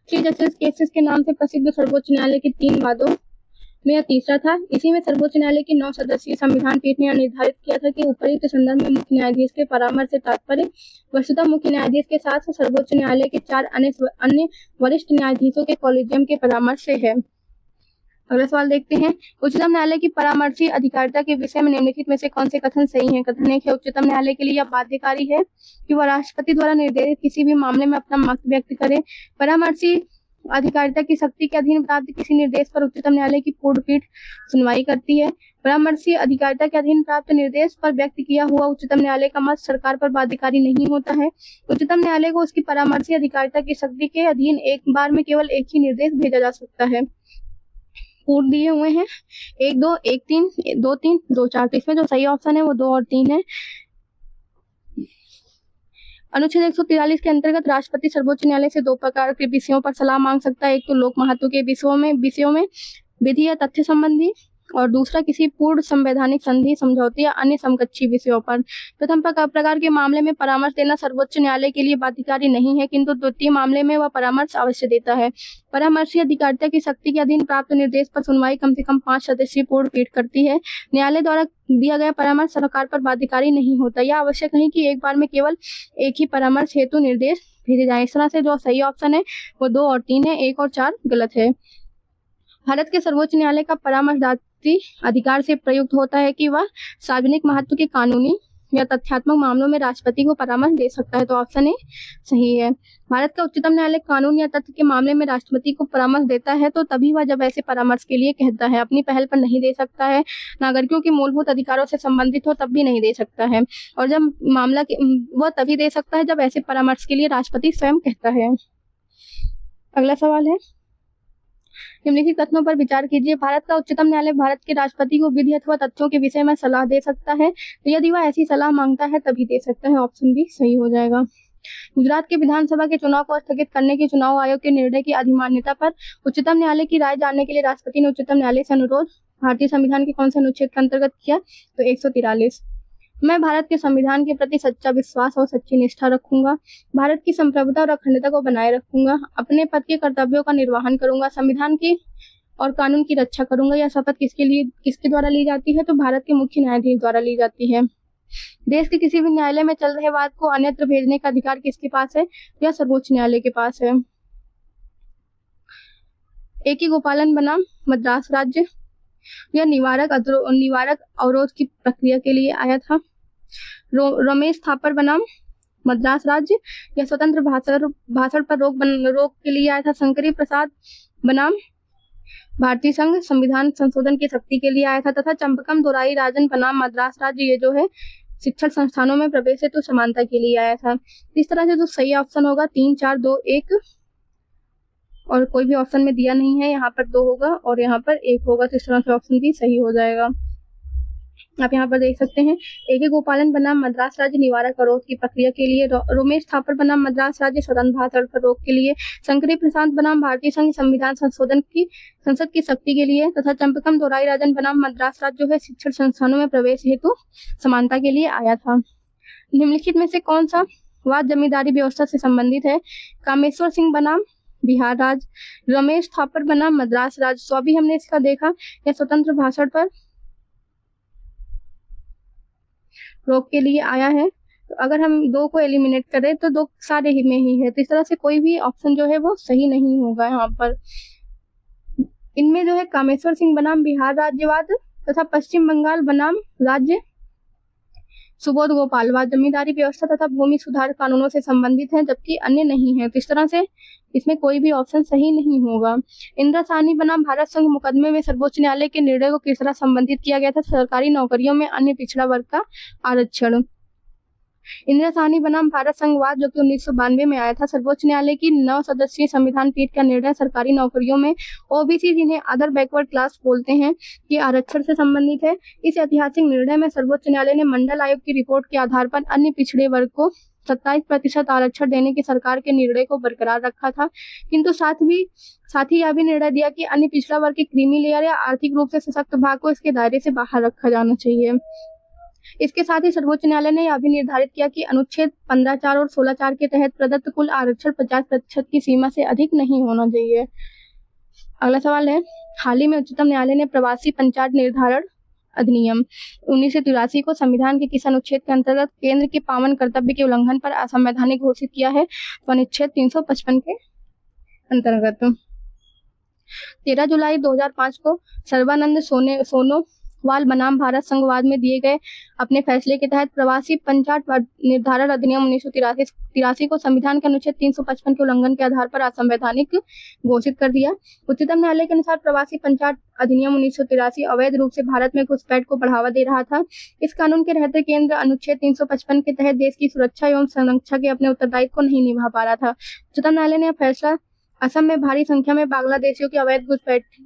3 जस्टिस केसेस के नाम से प्रसिद्ध सर्वोच्च न्यायालय के 3 वादों में यह तीसरा था। इसी में सर्वोच्च न्यायालय की 9 सदस्यीय संविधान पीठ ने निर्धारित किया था कि उपर्युक्त संदर्भ में मुख्य न्यायाधीश के परामर्श से तात्पर्य वस्तुतः मुख्य न्यायाधीश के साथ सर्वोच्च न्यायालय के 4 अन्य वरिष्ठ न्यायाधीशों के कॉलेजियम के परामर्श से है। अगला सवाल देखते हैं। उच्चतम न्यायालय की परामर्शी अधिकारिता के विषय में निम्नलिखित में से कौन से कथन सही हैं? कथन 1 है उच्चतम न्यायालय के लिए यह बाध्यकारी है कि वह राष्ट्रपति द्वारा निर्धारित किसी भी मामले में अपना मत व्यक्त करे। परामर्शी अधिकारिता की शक्ति के अधीन प्राप्त किसी निर्देश पर उच्चतम न्यायालय की पूर्ण पीठ सुनवाई करती है। परामर्शी अधिकारिता के अधीन प्राप्त निर्देश पर व्यक्त किया हुआ उच्चतम न्यायालय का मत सरकार पर बाध्यकारी नहीं होता है। उच्चतम न्यायालय को उसकी परामर्शी अधिकारिता की शक्ति के अधीन एक बार में केवल एक ही निर्देश भेजा जा सकता है। पूर्ण दिए हुए हैं 1, 2, 1, 3, 2, 3, 2, 4। तो इसमें जो सही ऑप्शन है वो 2 और 3 है। अनुच्छेद 143 के अंतर्गत राष्ट्रपति सर्वोच्च न्यायालय से 2 प्रकार के विषयों पर सलाह मांग सकता है। एक तो लोक महत्व के विषयों में विधि या तथ्य संबंधी, और दूसरा किसी पूर्ण संवैधानिक संधि, समझौते या अन्य समकक्षी विषयों पर। प्रथम प्रकार के मामले में परामर्श देना सर्वोच्च न्यायालय के लिए बाध्यकारी नहीं है, किंतु द्वितीय मामले में वह परामर्श अवश्य देता है। परामर्शी अधिकारिता की शक्ति के अधीन प्राप्त निर्देश पर सुनवाई कम से कम 5 सदस्यीय पूर्ण पीठ करती है। न्यायालय द्वारा दिया गया परामर्श सरकार पर बाध्यकारी नहीं होता। यह आवश्यक नहीं कि एक बार में केवल एक ही परामर्श हेतु निर्देश भेजे जाए। इस तरह से जो सही ऑप्शन है वो 2 और 3 है, 1 और 4 गलत है। भारत के सर्वोच्च न्यायालय का परामर्शदात्री अधिकार से प्रयुक्त होता है कि वह सार्वजनिक महत्व के कानूनी या तथ्यात्मक मामलों में राष्ट्रपति को परामर्श दे सकता है। तो ऑप्शन ए सही है। भारत का उच्चतम न्यायालय कानून या तथ्य के मामले में राष्ट्रपति को परामर्श देता है तो तभी वह जब ऐसे परामर्श के लिए कहता है। अपनी पहल पर नहीं दे सकता है। नागरिकों के मूलभूत अधिकारों से संबंधित हो तब भी नहीं दे सकता है। और जब मामला वह तभी दे सकता है जब ऐसे परामर्श के लिए राष्ट्रपति स्वयं कहता है। अगला सवाल है, निम्नलिखित कथनों पर विचार कीजिए। भारत का उच्चतम न्यायालय भारत के राष्ट्रपति को विधि अथवा तथ्यों के विषय में सलाह दे सकता है। तो यदि वह ऐसी सलाह मांगता है तभी दे सकता है। ऑप्शन बी सही हो जाएगा। गुजरात के विधानसभा के चुनाव को स्थगित करने के चुनाव आयोग के निर्णय की अधिमान्यता पर उच्चतम न्यायालय की राय जानने के लिए राष्ट्रपति ने उच्चतम न्यायालय से अनुरोध भारतीय संविधान के कौन से अनुच्छेद के अंतर्गत किया? तो 143। मैं भारत के संविधान के प्रति सच्चा विश्वास और सच्ची निष्ठा रखूंगा। भारत की संप्रभुता और अखंडता को बनाए रखूंगा। अपने पद के कर्तव्यों का निर्वहन करूंगा। संविधान की और कानून की रक्षा करूंगा। यह शपथ किसके द्वारा ली जाती है? तो भारत के मुख्य न्यायाधीश द्वारा ली जाती है। देश के किसी भी न्यायालय में चल रहे वाद को अन्यत्र भेजने का अधिकार किसके पास है? यह सर्वोच्च न्यायालय के पास है। A.K. गोपालन बनाम मद्रास राज्य, यह निवारक अवरोध की प्रक्रिया के लिए आया था। रमेश थापर बनाम मद्रास राज्य, यह स्वतंत्र भाषण पर रोक के लिए आया था। शंकरी प्रसाद बनाम भारतीय संघ संविधान संशोधन की शक्ति के लिए आया था। तथा चंपकम दोराई राजन बनाम मद्रास राज्य, ये जो है शिक्षण संस्थानों में प्रवेश हेतु समानता के लिए आया था। इस तरह से जो सही ऑप्शन होगा 3, 4, 2, 1 और कोई भी ऑप्शन में दिया नहीं है। यहाँ पर 2 होगा और यहाँ पर 1 होगा। तो इस तरह से ऑप्शन भी सही हो जाएगा। आप यहाँ पर देख सकते हैं A.K. गोपालन बनाम मद्रास राज्य निवारक अवरोध की प्रक्रिया के लिए, रमेश थापर बनाम मद्रास राज्य स्वतंत्र भाषण पर रोक के लिए, शंकरी प्रसाद बनाम भारतीय संघ संविधान संशोधन की संसद की शक्ति के लिए तथा चंपकम दोराई राजन बनाम मद्रास राज्य जो है शिक्षण संस्थानों में प्रवेश हेतु समानता के लिए आया था। निम्नलिखित में से कौन सा वाद जमींदारी व्यवस्था से संबंधित है? कामेश्वर सिंह बनाम बिहार राज्य, रमेश थापर बनाम मद्रास राज्य। तो अभी हमने इसका देखा, यह स्वतंत्र भाषण पर रोक के लिए आया है। तो अगर हम 2 को एलिमिनेट करें तो 2 सारे ही में ही है। तो इस तरह से कोई भी ऑप्शन जो है वो सही नहीं होगा। यहाँ पर इनमें जो है कामेश्वर सिंह बनाम बिहार राज्यवाद तथा पश्चिम बंगाल बनाम राज्य सुबोध गोपालवाद जमींदारी व्यवस्था तथा भूमि सुधार कानूनों से संबंधित है, जबकि अन्य नहीं है। तो इस तरह से इसमें कोई भी ऑप्शन सही नहीं होगा। इंदिरा साहनी बनाम भारत संघ मुकदमे में सर्वोच्च न्यायालय के निर्णय को किस तरह संबंधित किया गया था? सरकारी नौकरियों में अन्य पिछड़ा वर्ग का आरक्षण। इंदिरा साहनी बनाम भारत संघवाद जो कि 1992 में आया था, सर्वोच्च न्यायालय की 9 सदस्यीय संविधान पीठ का निर्णय सरकारी नौकरियों में ओबीसी जिन्हें अदर बैकवर्ड क्लास बोलते हैं के आरक्षण से संबंधित है। इस ऐतिहासिक निर्णय में सर्वोच्च न्यायालय ने मंडल आयोग की रिपोर्ट के आधार पर अन्य पिछड़े वर्ग को 27% आरक्षण देने की सरकार के निर्णय को बरकरार रखा था, किंतु साथ ही यह भी निर्णय दिया कि अन्य पिछड़ा वर्ग के क्रीमी लेयर या आर्थिक रूप से सशक्त भाग को इसके दायरे से बाहर रखा जाना चाहिए। इसके साथ ही सर्वोच्च न्यायालय ने यह भी निर्धारित किया कि अनुच्छेद 15(4) और 16(4) के तहत प्रदत्त कुल आरक्षण 50% की सीमा से अधिक नहीं होना चाहिए। अगला सवाल है, हाल ही में उच्चतम न्यायालय ने प्रवासी पंचायत निर्धारण अधिनियम 1983 को संविधान के किस अनुच्छेद के अंतर्गत केंद्र के पावन कर्तव्य के उल्लंघन पर असंवैधानिक घोषित किया है? तो अनुच्छेद 355 के अंतर्गत। 13 जुलाई 2005 को सर्बानंद वाल बनाम भारत संघवाद में दिए गए अपने फैसले के तहत प्रवासी पंचायत निर्धारण अधिनियम 1983 को संविधान के अनुच्छेद 355 के उल्लंघन के आधार पर असंवैधानिक घोषित कर दिया। उच्चतम न्यायालय के अनुसार प्रवासी पंचायत अधिनियम 1983 अवैध रूप से भारत में घुसपैठ को बढ़ावा दे रहा था। इस कानून के रहते केंद्र अनुच्छेद 355 के तहत देश की सुरक्षा एवं संरक्षा के अपने उत्तरदायित्व को नहीं निभा पा रहा था। उच्चतम न्यायालय ने फैसला असम में भारी संख्या में बांग्लादेशियों की अवैध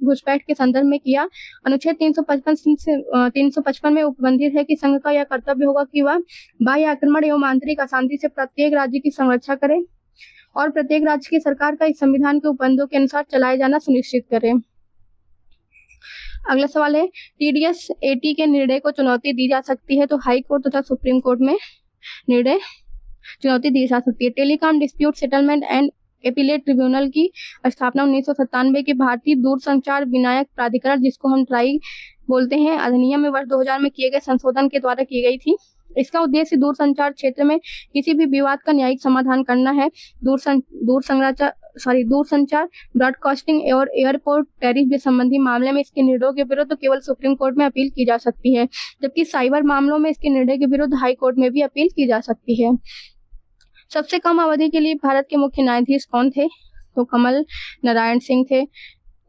घुसपैठ के संदर्भ में किया। अनुच्छेद 355 में उपबंधित है कि संघ का यह कर्तव्य होगा कि वह बाह्य आक्रमण एवं आंतरिक अशांति से प्रत्येक राज्य की संरक्षा करे और प्रत्येक राज्य की सरकार का इस संविधान के उपबंधों के अनुसार चलाया जाना सुनिश्चित करे। अगला सवाल है, TDS AT के निर्णय को चुनौती दी जा सकती है तो हाई कोर्ट तथा सुप्रीम कोर्ट में निर्णय चुनौती दी जा सकती है। Telecom dispute settlement and appellate tribunal की स्थापना 1997 के भारतीय दूरसंचार विनायक प्राधिकरण, जिसको हम ट्राई बोलते हैं, अधिनियम में वर्ष 2000 में किए गए संशोधन के द्वारा की गई थी। इसका उद्देश्य दूरसंचार क्षेत्र में किसी भी विवाद का न्यायिक समाधान करना है। दूरसंचार, ब्रॉडकास्टिंग और एयरपोर्ट टैरिफ के संबंधी मामले में इसके निर्णयों के विरुद्ध केवल सुप्रीम कोर्ट में अपील की जा सकती है, जबकि साइबर मामलों में इसके निर्णय के विरुद्ध हाई कोर्ट में भी अपील की जा सकती है। सबसे कम अवधि के लिए भारत के मुख्य न्यायाधीश कौन थे? तो कमल नारायण सिंह थे।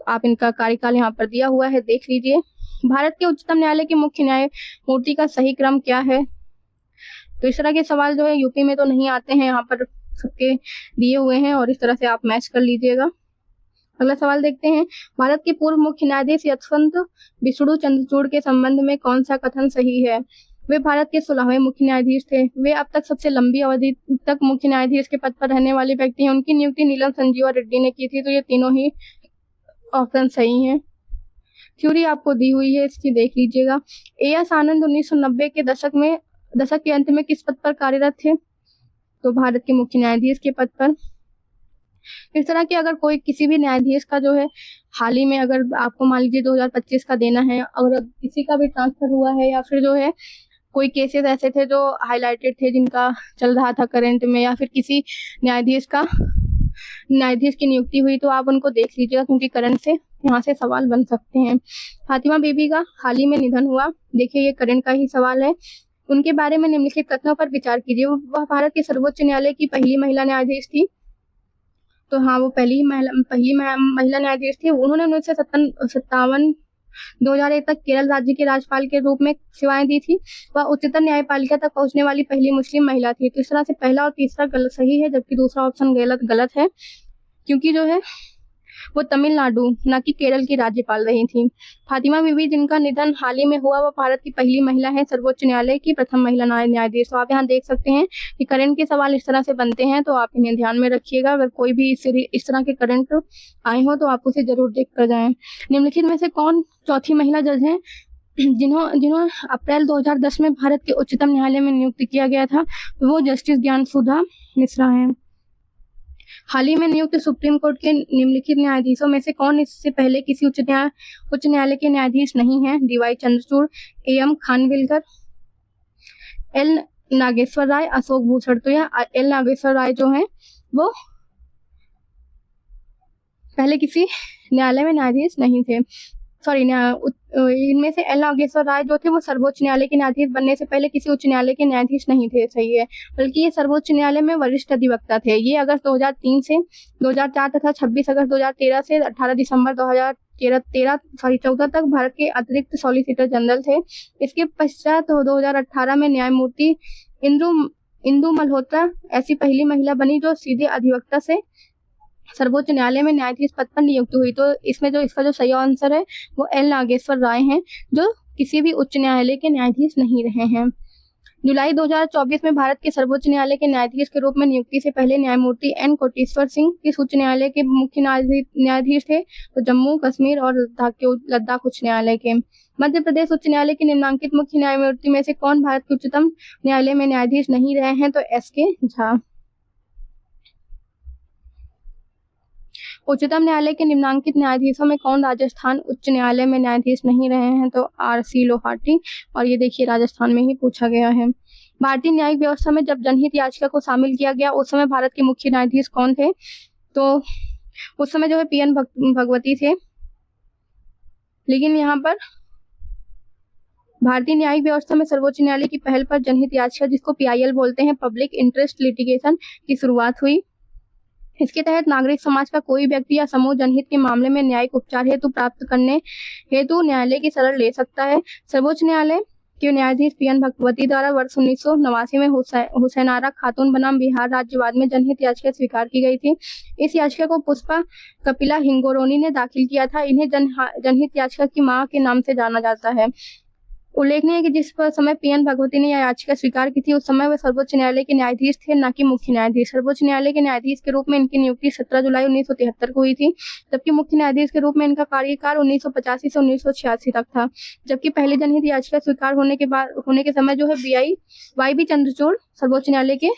आप इनका कार्यकाल यहाँ पर दिया हुआ है, देख लीजिए। भारत के उच्चतम न्यायालय के मुख्य न्यायमूर्ति का सही क्रम क्या है? तो इस तरह के सवाल जो है यूपी में तो नहीं आते हैं, यहाँ पर सबके दिए हुए हैं और इस तरह से आप मैच कर लीजिएगा। अगला सवाल देखते हैं, भारत के पूर्व मुख्य न्यायाधीश यशवंत विष्णु चंद्रचूड़ के संबंध में कौन सा कथन सही है? वे भारत के 16वें मुख्य न्यायाधीश थे। वे अब तक सबसे लंबी अवधि तक मुख्य न्यायाधीश के पद पर रहने वाले व्यक्ति हैं। उनकी नियुक्ति नीलम संजीवा रेड्डी ने की थी। तो ये तीनों ही ऑप्शन सही हैं। थ्योरी आपको दी हुई है, इसकी देख लीजिएगा। AS आनंद 1990 के दशक के अंत में किस पद पर कार्यरत थे? तो भारत के मुख्य न्यायाधीश के पद पर। इस तरह के अगर कोई किसी भी न्यायाधीश का जो है हाल ही में अगर आपको मान लीजिए 2025 का देना है, अगर किसी का भी ट्रांसफर हुआ है या फिर जो है कोई केसेस ऐसे थे जो हाईलाइटेड थे जिनका चल रहा था करंट में, या फिर किसी न्यायाधीश की नियुक्ति हुई, तो आप उनको देख लीजिएगा क्योंकि करंट से यहाँ से सवाल बन सकते हैं। फातिमा बीबी का हाल ही में निधन हुआ। देखिए ये करंट का ही सवाल है। उनके बारे में निम्नलिखित कथनों पर विचार कीजिए। वह भारत के सर्वोच्च न्यायालय की पहली महिला न्यायाधीश थी। तो हाँ, वो पहली महिला न्यायाधीश थी। उन्होंने 1957 2001 तक केरल राज्य के राज्यपाल के रूप में सेवाएं दी थी। वह उच्चतम न्यायपालिका तक पहुंचने वाली पहली मुस्लिम महिला थी। तो इस तरह से पहला और तीसरा गलत सही है, जबकि दूसरा ऑप्शन गलत है, क्योंकि जो है वो तमिलनाडु न कि केरल की राज्यपाल रही थी। फातिमा बीबी जिनका निधन हाल ही में हुआ, वह भारत की पहली महिला है, सर्वोच्च न्यायालय की प्रथम महिला न्यायाधीश। तो आप यहाँ देख सकते हैं कि करंट के सवाल इस तरह से बनते हैं, तो आप इन्हें ध्यान में रखिएगा। अगर कोई भी इस तरह के करंट आए हो तो आप उसे जरूर देख कर जाएं। निम्नलिखित में से कौन चौथी महिला जज है जिन्होंने अप्रैल 2010 में भारत के उच्चतम न्यायालय में नियुक्त किया गया था? वो जस्टिस ज्ञानसुधा मिश्रा है। हाल ही में नियुक्त सुप्रीम कोर्ट के निम्नलिखित न्यायाधीशों में से कौन इससे पहले किसी उच्च न्यायालय के न्यायाधीश नहीं है? DY Chandrachud, AM Khanwilkar, L Nageshwar राय, अशोक भूषण। तो यह L नागेश्वर राय जो है वो पहले किसी न्यायालय में न्यायाधीश नहीं थे। इनमें से L नागेश्वर राय जो थे वो सर्वोच्च न्यायालय के न्यायाधीश बनने से पहले किसी उच्च न्यायालय के न्यायाधीश नहीं थे, सही है, बल्कि ये सर्वोच्च न्यायालय में वरिष्ठ अधिवक्ता थे। ये अगस्त 2003 से 2004 तथा 26 अगस्त 2013 से 18 दिसंबर 2014 तक भारत के अतिरिक्त सॉलिसिटर जनरल थे। इसके पश्चात 2018 में न्यायमूर्ति इंदु मल्होत्रा ऐसी पहली महिला बनी जो सीधे अधिवक्ता से सर्वोच्च न्यायालय में न्यायाधीश पद पर नियुक्त हुई। तो इसमें जो इसका जो सही आंसर है वो L नागेश्वर राय हैं, जो किसी भी उच्च न्यायालय के न्यायाधीश नहीं रहे हैं। जुलाई 2024 में भारत के सर्वोच्च न्यायालय के न्यायाधीश के रूप में नियुक्ति से पहले न्यायमूर्ति N कोटेश्वर सिंह किस उच्च न्यायालय के मुख्य न्यायाधीश थे? तो जम्मू कश्मीर और लद्दाख उच्च न्यायालय के। मध्य प्रदेश उच्च न्यायालय के निम्नांकित मुख्य न्यायमूर्ति में से कौन भारत के उच्चतम न्यायालय में न्यायाधीश नहीं रहे हैं? तो SK झा। उच्चतम न्यायालय के निम्नांकित न्यायाधीशों में कौन राजस्थान उच्च न्यायालय में न्यायाधीश नहीं रहे हैं? तो RC लोहाटी। और ये देखिए राजस्थान में ही पूछा गया है। भारतीय न्यायिक व्यवस्था में जब जनहित याचिका को शामिल किया गया उस समय भारत के मुख्य न्यायाधीश कौन थे? तो उस समय जो है PN भगवती थे। लेकिन यहाँ पर भारतीय न्यायिक व्यवस्था में सर्वोच्च न्यायालय की पहल पर जनहित याचिका, जिसको PIL बोलते हैं, पब्लिक इंटरेस्ट लिटिगेशन, की शुरुआत हुई। इसके तहत नागरिक समाज का कोई व्यक्ति या समूह जनहित के मामले में न्यायिक उपचार हेतु प्राप्त करने हेतु न्यायालय की शरण ले सकता है। सर्वोच्च न्यायालय के न्यायाधीश PN भगवती द्वारा वर्ष 1989 में हुसैनारा खातून बनाम बिहार राज्यवाद में जनहित याचिका स्वीकार की गई थी। इस याचिका को पुष्पा कपिला हिंगोरोनी ने दाखिल किया था। इन्हें जनहित याचिका की मां के नाम से जाना जाता है। उल्लेखनीय है कि जिस समय PN भगवती ने यह याचिका स्वीकार की थी, उस समय वे सर्वोच्च न्यायालय के न्यायाधीश थे, न कि मुख्य न्यायाधीश। सर्वोच्च न्यायालय के न्यायाधीश के रूप में इनकी नियुक्ति 17 जुलाई 1973 को हुई थी, जबकि मुख्य न्यायाधीश के रूप में इनका कार्यकाल 1985 से 1986 तक था। जबकि पहली जनहित याचिका स्वीकार होने के समय जो है YB चंद्रचूड़ सर्वोच्च न्यायालय के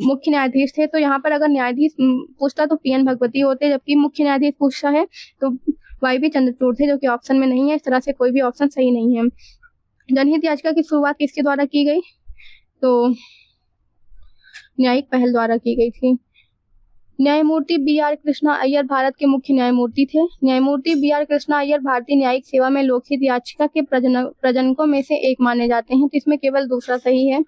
मुख्य न्यायाधीश थे। तो यहाँ पर अगर न्यायाधीश पूछता तो PN भगवती होते, जबकि मुख्य न्यायाधीश पूछता है तो YB चंद्रचूड़ थे, जो कि ऑप्शन में नहीं है। इस तरह से कोई भी ऑप्शन सही नहीं है। जनहित याचिका की शुरुआत किसके द्वारा की गई? तो न्यायिक पहल द्वारा की गई थी। न्यायमूर्ति BR कृष्णा अय्यर भारत के मुख्य न्यायमूर्ति थे। न्यायमूर्ति BR कृष्णा अय्यर भारतीय न्यायिक सेवा में लोकहित याचिका के प्रजनकों में से एक माने जाते हैं, तो इसमें केवल दूसरा सही है।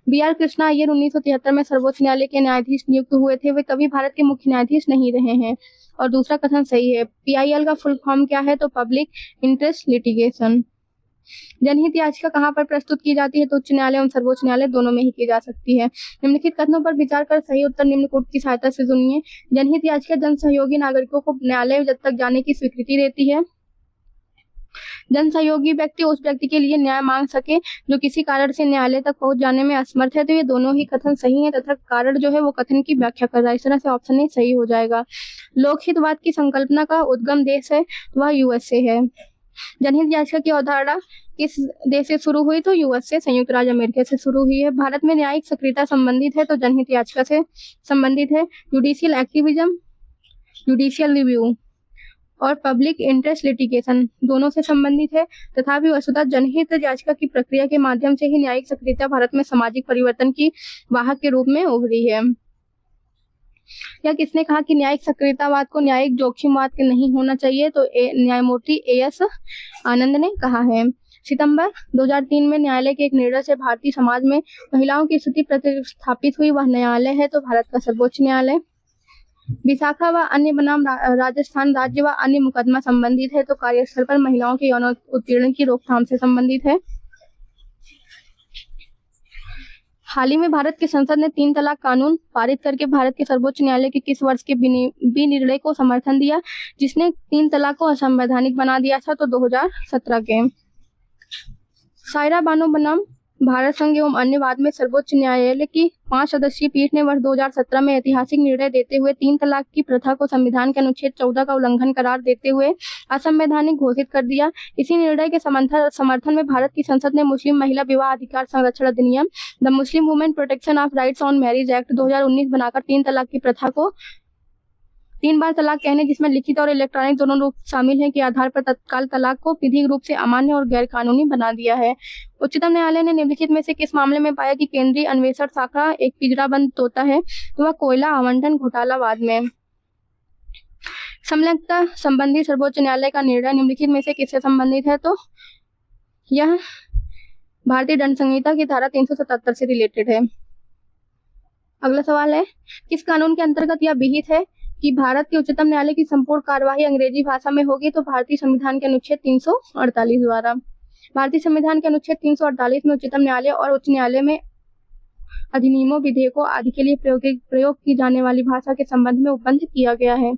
BR कृष्णा अय्यर 1973 में सर्वोच्च न्यायालय के न्यायाधीश नियुक्त हुए थे। वे कभी भारत के मुख्य न्यायाधीश नहीं रहे हैं। और दूसरा कथन सही है। PIL का फुल फॉर्म क्या है? तो पब्लिक इंटरेस्ट लिटिगेशन। जनहित याचिका कहाँ पर प्रस्तुत की जाती है? तो उच्च न्यायालय एवं सर्वोच्च न्यायालय दोनों में ही की जा सकती है। निम्नलिखित कथनों पर विचार कर सही उत्तर निम्न कोट की सहायता से चुनिए। जनहित याचिका जन सहयोगी नागरिकों को न्यायालय जब तक जाने की स्वीकृति देती है। जन सहयोगी व्यक्ति उस व्यक्ति के लिए न्याय मांग सके जो किसी कारण से न्यायालय तक पहुंच जाने में असमर्थ है। तो ये दोनों ही कथन सही है, तथा कारण जो है वो कथन की व्याख्या कर रहा है। इस तरह से ऑप्शन नहीं सही हो जाएगा। लोकहितवाद की संकल्पना का उद्गम देश है, वह USA है। जनहित याचिका की अवधारणा किस देश से शुरू हुई? तो US से, संयुक्त राज्य अमेरिका से शुरू हुई है। भारत में न्यायिक सक्रियता संबंधित है, तो जनहित याचिका से संबंधित है। जुडिशियल एक्टिविज्म, जुडिशियल रिव्यू और पब्लिक इंटरेस्ट लिटिगेशन दोनों से संबंधित है। तथापि वस्तुतः जनहित याचिका की प्रक्रिया के माध्यम से ही न्यायिक सक्रियता भारत में सामाजिक परिवर्तन की वाहक के रूप में उभरी है। या किसने कहा कि न्यायिक सक्रियतावाद को न्यायिक जोखिमवाद के नहीं होना चाहिए? तो न्यायमूर्ति AS आनंद ने कहा है। सितंबर 2003 में न्यायालय के एक निर्णय से भारतीय समाज में महिलाओं की स्थिति प्रतिस्थापित हुई। वह न्यायालय है तो भारत का सर्वोच्च न्यायालय। विशाखा व अन्य बनाम राजस्थान राज्य व अन्य मुकदमा संबंधित है, तो कार्यस्थल पर महिलाओं के यौन उत्पीड़न की रोकथाम से संबंधित है। हाल ही में भारत की संसद ने 3 तलाक कानून पारित करके भारत के सर्वोच्च न्यायालय के किस वर्ष के विनिर्णय को समर्थन दिया, जिसने 3 तलाक को असंवैधानिक बना दिया था? तो 2017 के। सायरा बानो बनाम भारत संघ एवं अन्य वाद में सर्वोच्च न्यायालय की 5 सदस्यीय पीठ ने वर्ष 2017 में ऐतिहासिक निर्णय देते हुए 3 तलाक की प्रथा को संविधान के अनुच्छेद 14 का उल्लंघन करार देते हुए असंवैधानिक घोषित कर दिया। इसी निर्णय के समर्थन में भारत की संसद ने मुस्लिम महिला विवाह अधिकार संरक्षण अधिनियम, the Muslim women protection of rights on marriage act 2019 बनाकर 3 तलाक की प्रथा को 3 बार तलाक कहने, जिसमें लिखित और इलेक्ट्रॉनिक दोनों रूप शामिल हैं, के आधार पर तत्काल तलाक को विधिक रूप से अमान्य और गैर कानूनी बना दिया है। उच्चतम न्यायालय ने निम्नलिखित में से किस मामले में पाया कि केंद्रीय अन्वेषण शाखा एक पिंजराबंद तोता है? तो वह कोयला आवंटन घोटाला वाद में। समलैंगिकता संबंधी सर्वोच्च न्यायालय का निर्णय निम्नलिखित में से किससे संबंधित है? तो यह भारतीय दंड संहिता की धारा 377 से रिलेटेड है। अगला सवाल है, किस कानून के अंतर्गत यह विहित है कि भारत के उच्चतम न्यायालय की संपूर्ण कार्यवाही अंग्रेजी भाषा में होगी? तो भारतीय संविधान के अनुच्छेद 348 द्वारा। भारतीय संविधान के अनुच्छेद 348 में उच्चतम न्यायालय और उच्च न्यायालय में अधिनियमों, विधेयकों आदि के लिए प्रयोग की जाने वाली भाषा के संबंध में उपबंध किया गया है।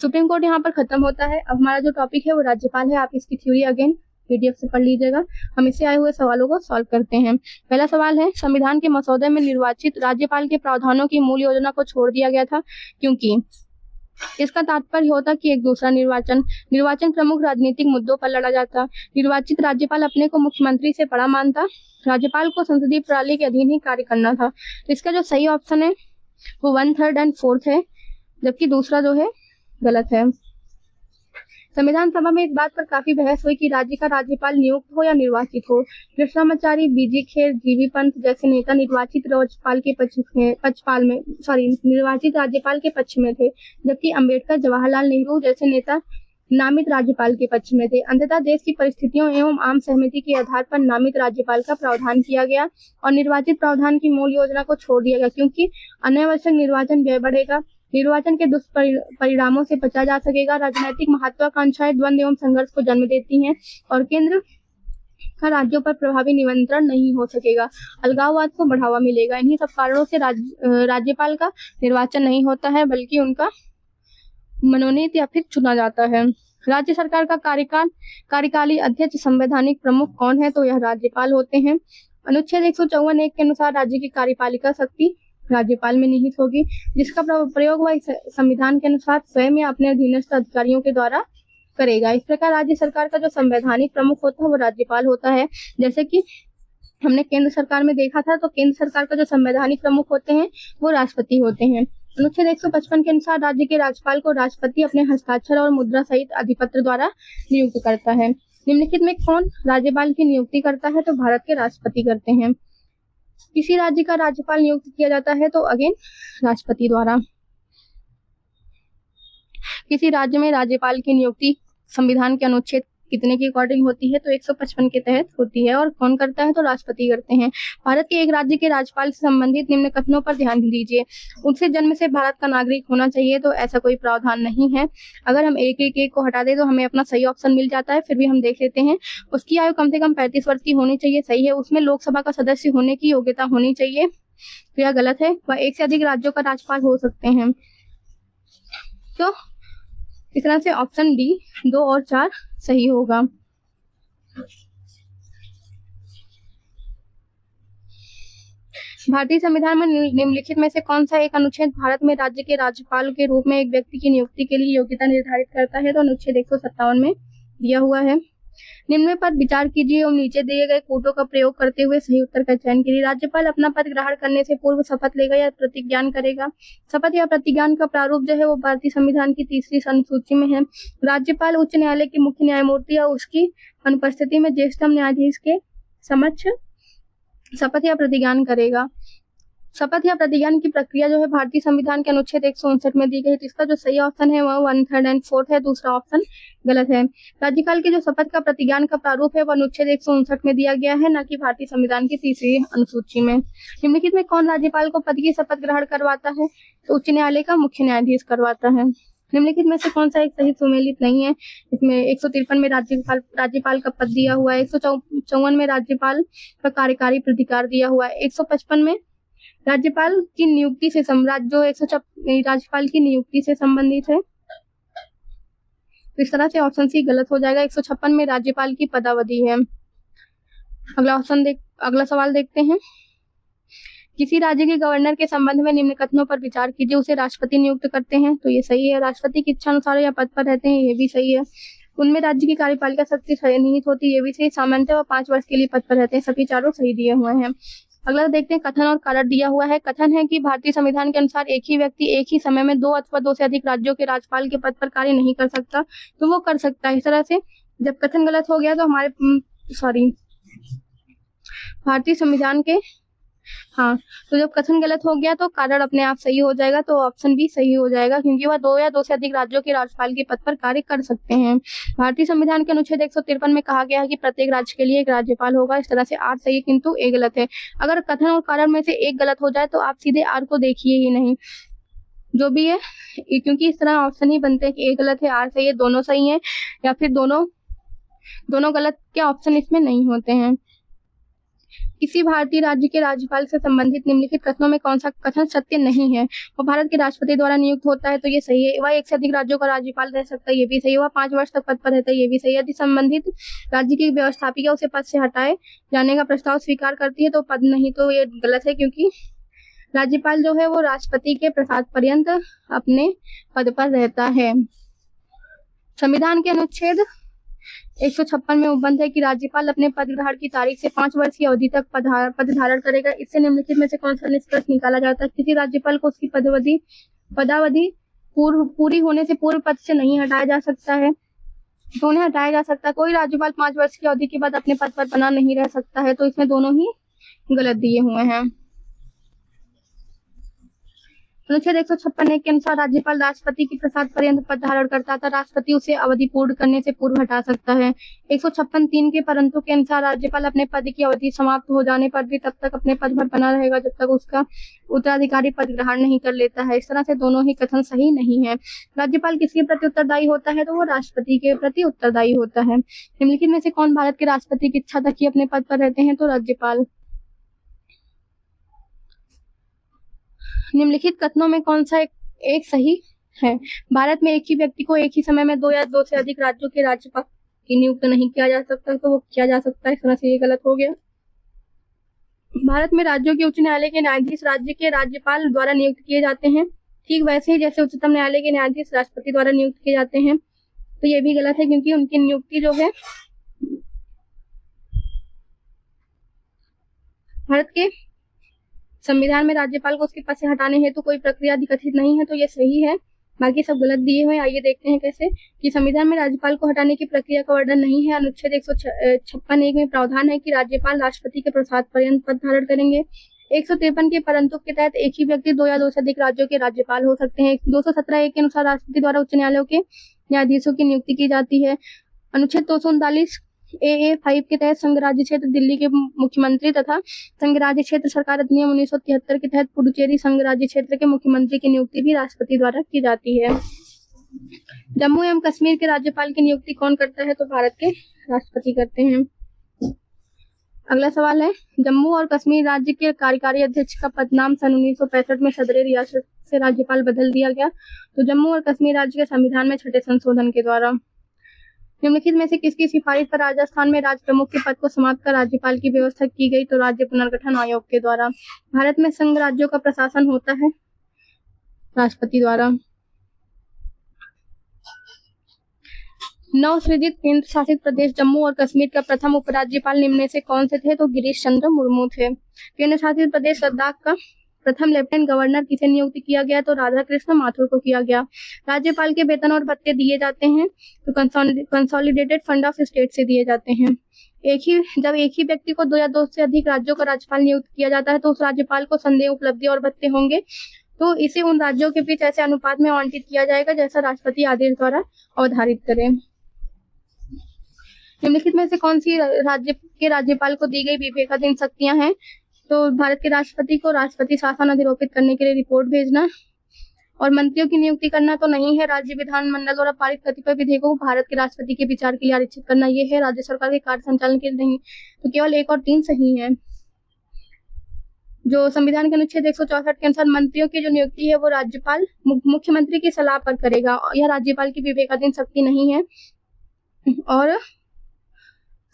सुप्रीम कोर्ट यहाँ पर खत्म होता है। अब हमारा जो टॉपिक है वो राज्यपाल है। आप इसकी थ्योरी अगेन PDF से पढ़ लीजिएगा। हम इससे आए हुए सवालों को सॉल्व करते हैं। पहला सवाल है, संविधान के मसौदे में निर्वाचित राज्यपाल के प्रावधानों की मूल योजना को छोड़ दिया गया था, क्योंकि इसका तात्पर्य होता कि एक दूसरा निर्वाचन प्रमुख राजनीतिक मुद्दों पर लड़ा जाता। निर्वाचित राज्यपाल अपने को मुख्यमंत्री से बड़ा मानता। राज्यपाल को संसदीय प्रणाली के अधीन ही कार्य करना था। तो इसका जो सही ऑप्शन है वो 1, 3 और 4 है, जबकि दूसरा जो है गलत है। संविधान सभा में इस बात पर काफी बहस हुई कि राज्य का राज्यपाल नियुक्त हो या निर्वाचित हो। कृष्णामाचारी, BG खेर, GV पंत जैसे नेता निर्वाचित राज्यपाल के पक्ष में थे, जबकि अंबेडकर, जवाहरलाल नेहरू जैसे नेता नामित राज्यपाल के पक्ष में थे। अंततः देश की परिस्थितियों एवं आम सहमति के आधार पर नामित राज्यपाल का प्रावधान किया गया और निर्वाचित प्रावधान की मूल योजना को छोड़ दिया गया, क्योंकि अनावश्यक निर्वाचन व्यय बढ़ेगा, निर्वाचन के दुष्परिणामों से बचा जा सकेगा, राजनीतिक महत्वाकांक्षाएं द्वंद्व एवं संघर्ष को जन्म देती हैं और केंद्र का राज्यों पर प्रभावी नियंत्रण नहीं हो सकेगा, अलगाववाद को बढ़ावा मिलेगा। इन्हीं सब कारणों से राज्यपाल का निर्वाचन नहीं होता है, बल्कि उनका मनोनीत या फिर चुना जाता है। राज्य सरकार का कार्यकाली अध्यक्ष संवैधानिक प्रमुख कौन है? तो यह राज्यपाल होते हैं। अनुच्छेद 154(1) के अनुसार राज्य की कार्यपालिका शक्ति राज्यपाल में निहित होगी, जिसका प्रयोग वह संविधान के अनुसार स्वयं या अपने अधीनस्थ अधिकारियों के द्वारा करेगा। इस प्रकार राज्य सरकार का जो संवैधानिक प्रमुख होता है वो राज्यपाल होता है। जैसे कि हमने केंद्र सरकार में देखा था, तो केंद्र सरकार का जो संवैधानिक प्रमुख होते हैं वो राष्ट्रपति होते हैं। अनुच्छेद 155 के अनुसार राज्य के राज्यपाल को राष्ट्रपति अपने हस्ताक्षर और मुद्रा सहित अधिपत्र द्वारा नियुक्त करता है। निम्नलिखित में कौन राज्यपाल की नियुक्ति करता है? तो भारत के राष्ट्रपति करते हैं। किसी राज्य का राज्यपाल नियुक्त किया जाता है तो अगेन राष्ट्रपति द्वारा। किसी राज्य में राज्यपाल की नियुक्ति संविधान के अनुच्छेद कितने के अकॉर्डिंग होती है? तो 155 के तहत होती है। और कौन करता है? तो राष्ट्रपति करते हैं। भारत के एक राज्य के राज्यपाल से संबंधित निम्न कथनों पर ध्यान दीजिए। उनसे जन्म से भारत का नागरिक होना चाहिए, तो ऐसा कोई प्रावधान नहीं है। अगर हम एक को हटा दें तो हमें अपना सही ऑप्शन मिल जाता है, फिर भी हम देख लेते हैं। उसकी आयु कम से कम 35 वर्ष की होनी चाहिए, सही है। उसमें लोकसभा का सदस्य होने की योग्यता होनी चाहिए, तो यह गलत है। वह एक से अधिक राज्यों का राज्यपाल हो सकते हैं। तो इस तरह से ऑप्शन डी 2 और 4 सही होगा। भारतीय संविधान में निम्नलिखित में से कौन सा एक अनुच्छेद भारत में राज्य के राज्यपाल के रूप में एक व्यक्ति की नियुक्ति के लिए योग्यता निर्धारित करता है? तो अनुच्छेद 157 में दिया हुआ है। निम्न पर विचार कीजिए एवं नीचे दिए गए कोटों का प्रयोग करते हुए सही उत्तर का चयन कीजिए। राज्यपाल अपना पद ग्रहण करने से पूर्व शपथ लेगा या प्रतिज्ञान करेगा? शपथ या प्रतिज्ञान का प्रारूप जो है वो भारतीय संविधान की 3री अनुसूची में है। राज्यपाल उच्च न्यायालय के मुख्य न्यायमूर्ति या उसकी अनुपस्थिति में ज्येष्ठतम न्यायाधीश के समक्ष शपथ या प्रतिज्ञान करेगा। शपथ या प्रतिज्ञान की प्रक्रिया जो है भारतीय संविधान के अनुच्छेद 159 में दी गई है। इसका जो सही ऑप्शन है वह 1/3 और 4 है, दूसरा ऑप्शन गलत है। राज्यपाल के जो शपथ का प्रतिज्ञान का प्रारूप है वह अनुच्छेद 159 में दिया गया है, न कि भारतीय संविधान की 3री अनुसूची में। निम्नलिखित में कौन राज्यपाल को पद की शपथ ग्रहण करवाता है? तो उच्च न्यायालय का मुख्य न्यायाधीश करवाता है। निम्नलिखित में से कौन सा एक सही सुमेलित नहीं है? इसमें 153 में राज्यपाल का पद दिया हुआ है, 154 में राज्यपाल का कार्यकारी प्राधिकार दिया हुआ है, 155 में राज्यपाल की नियुक्ति से राज्यपाल की नियुक्ति से संबंधित है। तो इस तरह से ऑप्शन सी गलत हो जाएगा। 156 में राज्यपाल की पदावधि है। अगला सवाल देखते हैं। किसी राज्य के गवर्नर के संबंध में निम्न कथनों पर विचार कीजिए। उसे राष्ट्रपति नियुक्त करते हैं, तो ये सही है। राष्ट्रपति की इच्छा अनुसार या पद पर रहते हैं, ये भी सही है। उनमें राज्य की कार्यपालिका शक्ति निहित होती है, ये भी सही। सामान्यतः वह 5 वर्ष के लिए पद पर रहते हैं, सभी चारों सही दिए हुए हैं। अगला देखते हैं, कथन और कारण दिया हुआ है। कथन है कि भारतीय संविधान के अनुसार एक ही व्यक्ति एक ही समय में 2 अथवा 2 से अधिक राज्यों के राज्यपाल के पद पर कार्य नहीं कर सकता, तो वो कर सकता है। इस तरह से जब कथन गलत हो गया तो भारतीय संविधान के तो जब कथन गलत हो गया तो कारण अपने आप सही हो जाएगा, तो ऑप्शन बी सही हो जाएगा, क्योंकि वह 2 या 2 से अधिक राज्यों के राज्यपाल के पद पर कार्य कर सकते हैं। भारतीय संविधान के अनुच्छेद 153 में कहा गया है कि प्रत्येक राज्य के लिए एक राज्यपाल होगा। इस तरह से आर सही है, किंतु ए गलत है। अगर कथन और कारण में से एक गलत हो जाए तो आप सीधे आर को देखिए ही नहीं, जो भी है, क्योंकि इस तरह ऑप्शन ही बनते हैं कि ए गलत है, आर सही है, दोनों सही है, या फिर दोनों गलत के ऑप्शन इसमें नहीं होते हैं। किसी भारतीय राज्य के राज्यपाल से संबंधित निम्नलिखित कथनों में कौन सा कथन सत्य नहीं है? वो भारत के राष्ट्रपति द्वारा नियुक्त होता है, तो ये सही है। वह 1 से अधिक राज्यों का राज्यपाल रह सकता है, ये भी सही है। वह 5 वर्ष तक पद पर रहता है, ये भी सही है। यदि संबंधित राज्य की व्यवस्थापिका उसे पद से हटाए जाने का प्रस्ताव स्वीकार करती है तो पद नहीं, तो ये गलत है, क्योंकि राज्यपाल जो है वो राष्ट्रपति के प्रसाद पर्यंत अपने पद पर रहता है। संविधान के अनुच्छेद 156 में उपबंध है कि राज्यपाल अपने पद ग्रहण की तारीख से 5 वर्ष की अवधि तक पद धारण करेगा। इससे निम्नलिखित में से कौन सा निष्कर्ष निकाला जाता है? किसी राज्यपाल को उसकी पदावधि पूरी होने से पूर्व पद से नहीं हटाया जा सकता है, तो उन्हें हटाया जा सकता है। कोई राज्यपाल 5 वर्ष की अवधि के बाद अपने पद पर बना नहीं रह सकता है, तो इसमें दोनों ही गलत दिए हुए हैं। अनुच्छेद 156 के अनुसार राज्यपाल राष्ट्रपति की प्रसाद पर्यंत पद धारण करता था। राष्ट्रपति उसे अवधि पूर्ण करने से पूर्व हटा सकता है। 156(3) के परंतु के अनुसार राज्यपाल अपने पद की अवधि समाप्त हो जाने पर भी तब तक अपने पद पर बना रहेगा जब तक उसका उत्तराधिकारी पद ग्रहण नहीं कर लेता है। इस तरह से दोनों ही कथन सही नहीं है। राज्यपाल किसके प्रति उत्तरदायी होता है? तो वो राष्ट्रपति के प्रति उत्तरदायी होता है। निम्नलिखित में से कौन भारत के राष्ट्रपति की इच्छा तक ही अपने पद पर रहते हैं? तो राज्यपाल। निम्नलिखित कथनों में कौन सा एक सही है? भारत में एक ही व्यक्ति को एक ही समय में 2 या 2 से अधिक राज्यों के राज्यपाल की नियुक्त नहीं किया जा सकता, तो वो किया जा सकता है। इस तरह से ये गलत हो गया। भारत में राज्यों के उच्च न्यायालय के न्यायाधीश राज्य के राज्यपाल द्वारा नियुक्त किए जाते हैं, ठीक वैसे ही जैसे उच्चतम न्यायालय के न्यायाधीश राष्ट्रपति द्वारा नियुक्त किए जाते हैं। तो ये भी गलत है क्योंकि उनकी नियुक्ति जो है भारत के संविधान में राज्यपाल को उसके पद से हटाने हेतु कोई प्रक्रिया अधिकथित नहीं है, तो ये सही है। बाकी सब गलत दिए हुए। आइए देखते हैं कैसे कि संविधान में राज्यपाल को हटाने की प्रक्रिया का वर्णन नहीं है। अनुच्छेद 156(1) में प्रावधान है कि राज्यपाल राष्ट्रपति के प्रसाद पर्यंत पद धारण करेंगे। 153 के परंतु के तहत एक ही व्यक्ति 2 या 2 से अधिक राज्यों के राज्यपाल हो सकते हैं। 217(1) के अनुसार राष्ट्रपति द्वारा उच्च न्यायालयों के न्यायाधीशों की नियुक्ति की जाती है। अनुच्छेद 239 AA 5 के तहत संघ राज्य क्षेत्र दिल्ली के मुख्यमंत्री तथा संघ राज्य क्षेत्र सरकार अधिनियम 1973 के तहत पुडुचेरी संघ राज्य क्षेत्र के मुख्यमंत्री की नियुक्ति भी राष्ट्रपति द्वारा की जाती है। जम्मू एवं कश्मीर के राज्यपाल की नियुक्ति कौन करता है? तो भारत के राष्ट्रपति करते हैं। अगला सवाल है, जम्मू और कश्मीर राज्य के कार्यकारी अध्यक्ष का पदनाम सन 1965 में सदर रियासत से राज्यपाल बदल दिया गया। तो जम्मू और कश्मीर राज्य के संविधान में 6ठे संशोधन के द्वारा। निम्नलिखित में से किसकी सिफारिश पर राजस्थान में राज्य प्रमुख के पद को समाप्त कर राज्यपाल की व्यवस्था की गई? तो राज्य पुनर्गठन आयोग के द्वारा। भारत में संघ राज्यों का प्रशासन होता है राष्ट्रपति द्वारा। नवसृजित केंद्र शासित प्रदेश जम्मू और कश्मीर का प्रथम उपराज्यपाल निम्न में से कौन से थे? तो गिरीश चंद्र मुर्मू थे। केंद्र शासित प्रदेश लद्दाख का प्रथम लेफ्टिनेंट गवर्नर किसे नियुक्त किया गया? तो राधा कृष्ण माथुर को किया गया। राज्यपाल के वेतन और भत्ते दिए जाते हैं तो कंसोलिडेटेड फंड ऑफ स्टेट से दिए जाते हैं। जब एक ही व्यक्ति को 2 या 2 से अधिक राज्यों का राज्यपाल नियुक्त किया जाता है तो उस राज्यपाल को संदेह उपलब्धि और भत्ते होंगे, तो इसे उन राज्यों के बीच ऐसे अनुपात में आवंटित किया जाएगा जैसा राष्ट्रपति आदेश द्वारा अवधारित करे। निम्नलिखित में से कौन सी राज्य के राज्यपाल को दी गई विवेकाधीन शक्तियां हैं? तो भारत के राष्ट्रपति को राष्ट्रपति शासन अधिरोपित करने के लिए रिपोर्ट भेजना और मंत्रियों की नियुक्ति करना तो नहीं है। राज्य विधानमंडल द्वारा पारित कतिपय विधेयकों को भारत के राष्ट्रपति के विचार के लिए आरक्षित करना ये है। राज्य सरकार के कार्य संचालन के लिए नहीं। तो केवल 1 और 3 सही है। जो संविधान के अनुच्छेद 164 के अनुसार मंत्रियों की जो नियुक्ति है वो राज्यपाल मुख्यमंत्री की सलाह पर करेगा। यह राज्यपाल की विवेकाधीन शक्ति नहीं है। और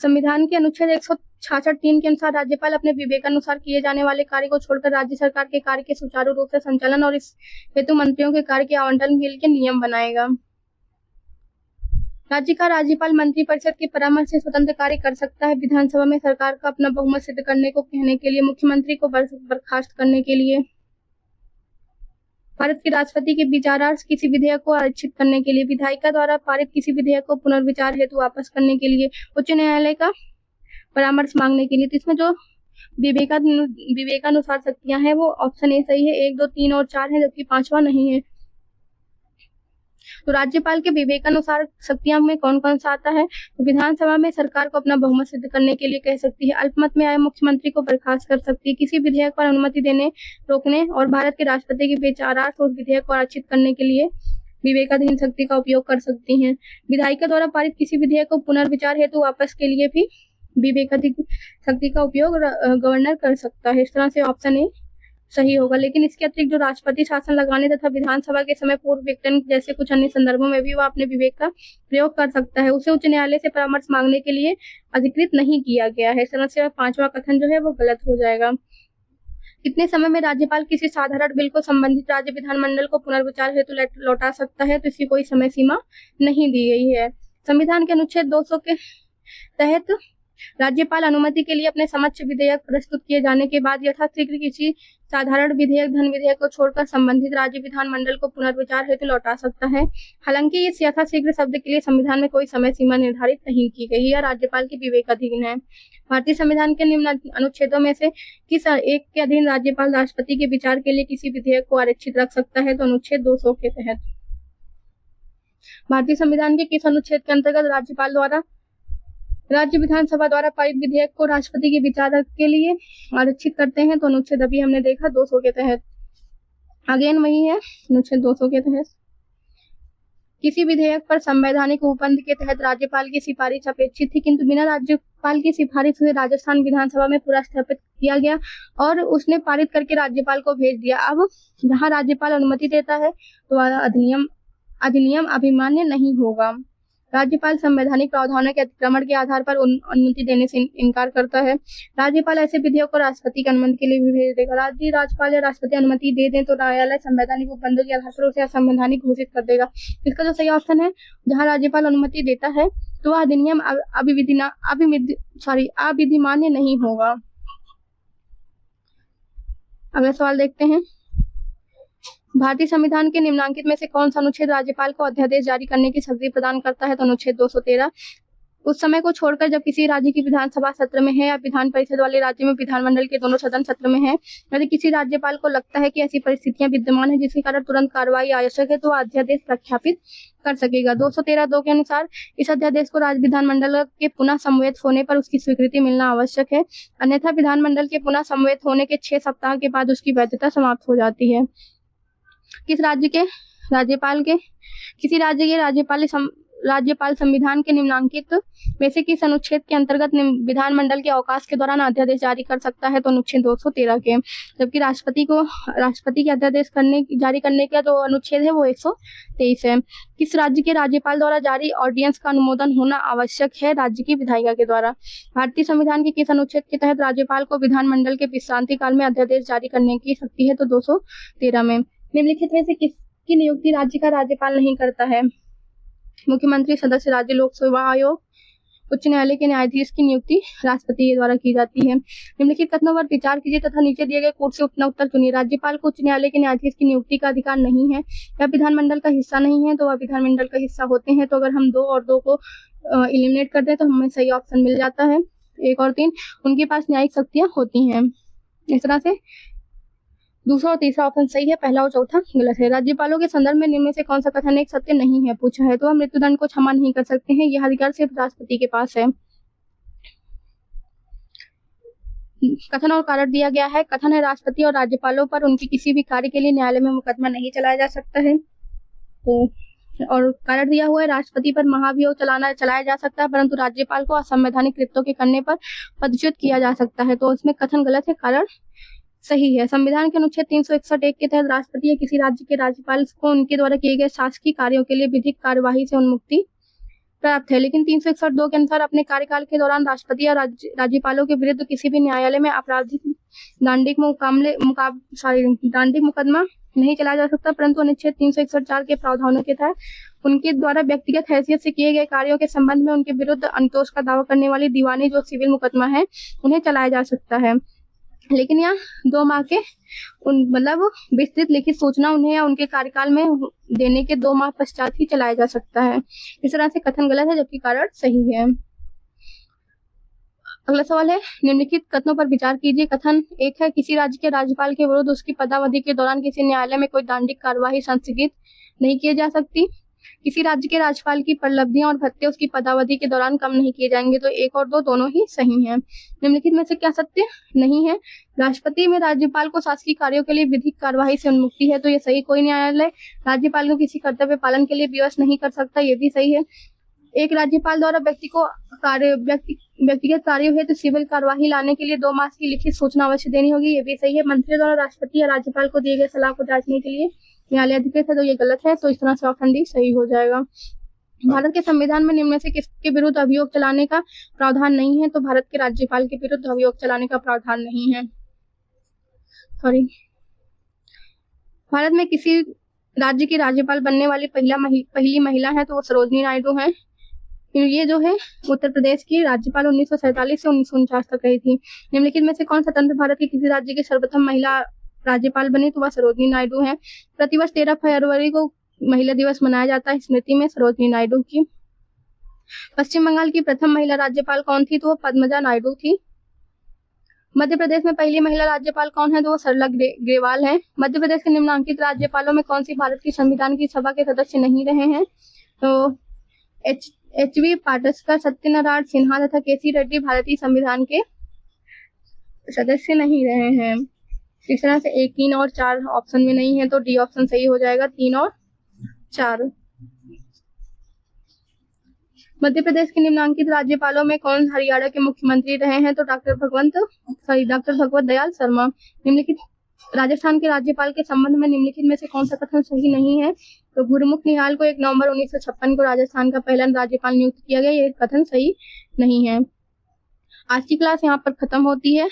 संविधान के अनुच्छेद 166(3) के अनुसार राज्यपाल अपने विवेकानुसार किए जाने वाले कार्य को छोड़कर राज्य सरकार के कार्य के सुचारू रूप से संचालन और इस हेतु मंत्रियों के कार्य के आवंटन के लिए नियम बनाएगा। राज्य का राज्यपाल मंत्री परिषद के परामर्श से स्वतंत्र कार्य कर सकता है। विधानसभा में सरकार का अपना बहुमत सिद्ध करने को कहने के लिए, मुख्यमंत्री को बर्खास्त करने के लिए, भारत के राष्ट्रपति के विचारार्थ किसी विधेयक को आरक्षित करने के लिए, विधायिका द्वारा पारित किसी विधेयक को पुनर्विचार हेतु वापस करने के लिए, उच्च न्यायालय का परामर्श मांगने के लिए। तो इसमें जो विवेकानुसार शक्तियां हैं वो ऑप्शन ए सही है। 1, 2, 3 और 4 है जबकि 5वां नहीं है। तो राज्यपाल के विवेकानुसार शक्तियां में कौन कौन सा आता है? तो विधानसभा में सरकार को अपना बहुमत सिद्ध करने के लिए कह सकती है, अल्पमत में आए मुख्यमंत्री को बर्खास्त कर सकती है, किसी विधेयक पर अनुमति देने रोकने और भारत के राष्ट्रपति के विचारार्थ उस विधेयक को आरक्षित करने के लिए विवेकाधीन शक्ति का उपयोग कर सकती हैं। विधायिका द्वारा पारित किसी विधेयक को पुनर्विचार हेतु वापस के लिए भी विवेकाधीन शक्ति का उपयोग गवर्नर कर सकता है। इस तरह से ऑप्शन ए सही होगा। लेकिन इसके अतिरिक्त जो राष्ट्रपति शासन लगाने तथा विधानसभा के समय पूर्व विघटन जैसे कुछ अन्य संदर्भों में भी वह अपने विवेक का प्रयोग कर सकता है। उसे उच्च न्यायालय से परामर्श मांगने के लिए अधिकृत नहीं किया गया है। इस तरह से 5वां कथन जो है वो गलत हो जाएगा। कितने समय में राज्यपाल किसी साधारण बिल को संबंधित राज्य विधानमंडल को पुनर्विचार हेतु लौटा सकता है? तो इसकी कोई समय सीमा नहीं दी गई है। संविधान के अनुच्छेद 200 के तहत राज्यपाल अनुमति के लिए अपने समक्ष विधेयक प्रस्तुत किए जाने के बाद यथाशीघ्र किसी साधारण विधेयक धन विधेयक को छोड़कर संबंधित राज्य विधानमंडल को पुनर्विचार हेतु लौटा सकता है। हालांकि इस यथाशीघ्र शब्द के लिए संविधान में कोई समय सीमा निर्धारित नहीं की गई या राज्यपाल के विवेकाधीन है। भारतीय संविधान के निम्न अनुच्छेदों में से किस एक के अधीन राज्यपाल राष्ट्रपति के विचार के लिए किसी विधेयक को आरक्षित रख सकता है? तो अनुच्छेद 200 के तहत। भारतीय संविधान के किस अनुच्छेद के अंतर्गत राज्यपाल द्वारा राज्य विधानसभा द्वारा पारित विधेयक को राष्ट्रपति के विचार के लिए आरक्षित करते हैं? तो अनुच्छेद अभी हमने देखा 200 के तहत। अगेन वही है अनुच्छेद 200 के तहत। किसी विधेयक पर संवैधानिक उपबंध के तहत राज्यपाल की सिफारिश अपेक्षित थी, किंतु बिना राज्यपाल की सिफारिश से राजस्थान विधानसभा में पूरा स्थापित किया गया और उसने पारित करके राज्यपाल को भेज दिया। अब जहां राज्यपाल अनुमति देता है तो अधिनियम अभिमान्य नहीं होगा। राज्यपाल संवैधानिक प्रावधानों के अतिक्रमण के आधार पर अनुमति देने से इनकार करता है। राज्यपाल ऐसे विधेयक को राष्ट्रपति की अनुमति के लिए भी भेज देगा। राज्यपाल या राष्ट्रपति अनुमति दे दें तो न्यायालय संवैधानिक उपबंधों के आधार पर उसे असंवैधानिक घोषित कर देगा। इसका जो सही ऑप्शन है, जहां राज्यपाल अनुमति देता है तो वह अधिनियम अविधिमान्य नहीं होगा। अगला सवाल देखते हैं। भारतीय संविधान के निम्नांकित में से कौन सा अनुच्छेद राज्यपाल को अध्यादेश जारी करने की शक्ति प्रदान करता है? तो अनुच्छेद 213। उस समय को छोड़कर जब किसी राज्य की विधानसभा सत्र में है या विधान परिषद वाले राज्य में विधानमंडल के दोनों सदन सत्र में है, यदि किसी राज्यपाल को लगता है कि ऐसी परिस्थितियां विद्यमान है जिसके कारण तुरंत कार्रवाई आवश्यक है तो वह अध्यादेश प्रख्यापित कर सकेगा। 213(2) के अनुसार इस अध्यादेश को राज्य विधानमंडल के पुनः समवेत होने पर उसकी स्वीकृति मिलना आवश्यक है, अन्यथा विधानमंडल के पुनः समवेत होने के 6 सप्ताह के बाद उसकी वैधता समाप्त हो जाती है। किसी राज्य के राज्यपाल संविधान के निम्नांकित में से किस अनुच्छेद के अंतर्गत विधानमंडल के अवकाश के दौरान अध्यादेश जारी कर सकता है? तो अनुच्छेद 213 के। जबकि राष्ट्रपति के अध्यादेश जारी करने का जो अनुच्छेद है वो 123 है। किस राज्य के राज्यपाल द्वारा जारी ऑर्डिनेंस का अनुमोदन होना आवश्यक है? राज्य की विधायिका के द्वारा। भारतीय संविधान के किस अनुच्छेद के तहत राज्यपाल को विधानमंडल के विश्रांति काल में अध्यादेश जारी करने की शक्ति है? तो 213 में। निम्नलिखित में से किसकी नियुक्ति राज्य का राज्यपाल नहीं करता है? मुख्यमंत्री, सदस्य राज्य लोक सेवा आयोग, उच्च न्यायालय के न्यायाधीश की नियुक्ति राष्ट्रपति के द्वारा की जाती है। निम्नलिखित कथनों पर विचार कीजिए तथा नीचे दिए गए कोड से अपना उत्तर चुनिए। राज्यपाल को उच्च न्यायालय के न्यायाधीश की नियुक्ति का अधिकार नहीं है या विधानमंडल का हिस्सा नहीं है, तो वह विधानमंडल का हिस्सा होते हैं। तो अगर हम 2 और 2 को एलिमिनेट कर दें तो हमें सही ऑप्शन मिल जाता है। 1 और 3 उनके पास न्यायिक शक्तियां होती हैं। इस तरह से दूसरा और तीसरा ऑप्शन सही है, पहला और चौथा गलत है। राज्यपालों के संदर्भ में निम्न में से कौन सा कथन एक सत्य नहीं है पूछा है? तो हम मृत्युदंड को क्षमा नहीं कर सकते हैं, यह अधिकार सिर्फ राष्ट्रपति के पास है। कथन और कारण दिया गया है। कथन है राष्ट्रपति और राज्यपालों पर उनके किसी भी कार्य के लिए न्यायालय में मुकदमा नहीं चलाया जा सकता है। तो और कारण दिया हुआ है राष्ट्रपति पर महाभियोग चलाया जा सकता है, परंतु राज्यपाल को असंवैधानिक कृत्यों के करने पर पदच्युत किया जा सकता है। तो इसमें कथन गलत है, कारण सही है। संविधान के अनुच्छेद 361 के तहत राष्ट्रपति या किसी राज्य के राज्यपाल को उनके द्वारा किए गए शासकीय कार्यों के लिए विधिक कार्यवाही से उन्मुक्ति प्राप्त है, लेकिन 361(2) के अनुसार अपने कार्यकाल के दौरान राष्ट्रपति या राज्यपालों के विरुद्ध किसी भी न्यायालय में आपराधिक दांडिक मुकदमा नहीं चलाया जा सकता, परंतु अनुच्छेद 361(4) के प्रावधानों के तहत उनके द्वारा व्यक्तिगत हैसियत से किए गए कार्यों के संबंध में उनके विरुद्ध अनुतोष का दावा करने वाली दीवानी जो सिविल मुकदमा है उन्हें चलाया जा सकता है। लेकिन यहाँ 2 माह के विस्तृत लिखित सूचना उन्हें या उनके कार्यकाल में देने के 2 माह पश्चात ही चलाया जा सकता है। इस तरह से कथन गलत है जबकि कारण सही है। अगला सवाल है, निम्नलिखित कथनों पर विचार कीजिए। कथन 1 है, किसी राज्य के राज्यपाल के विरुद्ध उसकी पदावधि के दौरान किसी न्यायालय में कोई दांडिक कार्यवाही संस्थगित नहीं की जा सकती। किसी राज्य के राज्यपाल की प्रलब्धियां और भत्ते उसकी पदावधि के दौरान कम नहीं किए जाएंगे। तो 1 और 2 दोनों ही सही हैं। निम्नलिखित में से क्या सत्य नहीं है? राष्ट्रपति में राज्यपाल को शासकीय कार्यों के लिए विधिक कार्यवाही से उन्मुक्ति है, तो ये सही। कोई न्यायालय राज्यपाल को किसी कर्तव्य पालन के लिए विवश नहीं कर सकता, ये भी सही है। एक राज्यपाल द्वारा व्यक्तिगत कार्यों हेतु सिविल कार्यवाही लाने के लिए 2 मास की लिखित सूचना अवश्य देनी होगी, ये भी सही है। मंत्री द्वारा राष्ट्रपति या राज्यपाल को दिए गए सलाह को जांचने के लिए न्यायालय अधिकृत है, तो ये गलत है। तो इस तरह से ऑप्शन डी सही हो जाएगा। भारत के संविधान में निम्न में से किसके विरुद्ध अभियोग चलाने का प्रावधान नहीं है? तो भारत के राज्यपाल के विरुद्ध अभियोग चलाने का प्रावधान नहीं है। भारत में किसी राज्य की राज्यपाल बनने वाली पहली महिला है तो वो सरोजिनी नायडू है। ये जो है उत्तर प्रदेश की राज्यपाल 1947 से 1949 तक रही थी। निम्नलिखित में से कौन स्वतंत्र भारत के किसी राज्य की सर्वप्रथम महिला राज्यपाल बनी तो वह सरोजिनी नायडू हैं। प्रतिवर्ष 13 फरवरी को महिला दिवस मनाया जाता है स्मृति में सरोजिनी नायडू की। पश्चिम बंगाल की प्रथम महिला राज्यपाल कौन थी? तो वो पद्मजा नायडू थी। मध्य प्रदेश में पहली महिला राज्यपाल कौन है? तो वो सरला ग्रेवाल है। मध्य प्रदेश के निम्नलिखित राज्यपालों में कौन सी भारत की संविधान की सभा के सदस्य नहीं रहे हैं? तो एच.वी. पाटस्कर, सत्यनारायण सिन्हा तथा के.सी. रेड्डी भारतीय संविधान के सदस्य नहीं रहे हैं। इस तरह से 1, 3 और 4 ऑप्शन में नहीं है, तो डी ऑप्शन सही हो जाएगा, 3 और 4। मध्य प्रदेश के निम्नलिखित राज्यपालों में कौन हरियाणा के मुख्यमंत्री रहे हैं? तो डॉक्टर भगवत दयाल शर्मा। निम्नलिखित राजस्थान के राज्यपाल के संबंध में निम्नलिखित में से कौन सा कथन सही नहीं है? तो गुरमुख निहाल को 1 नवंबर 1956 को राजस्थान का पहला राज्यपाल नियुक्त किया गया, ये कथन सही नहीं है। आज की क्लास यहाँ पर खत्म होती है।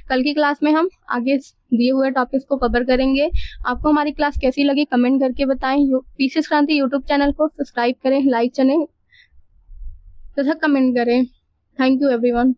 कल की क्लास में हम आगे दिए हुए टॉपिक्स को कवर करेंगे। आपको हमारी क्लास कैसी लगी कमेंट करके बताएं। पीसीएस क्रांति यूट्यूब चैनल को सब्सक्राइब करें, लाइक करें तथा कमेंट करें। Thank you everyone.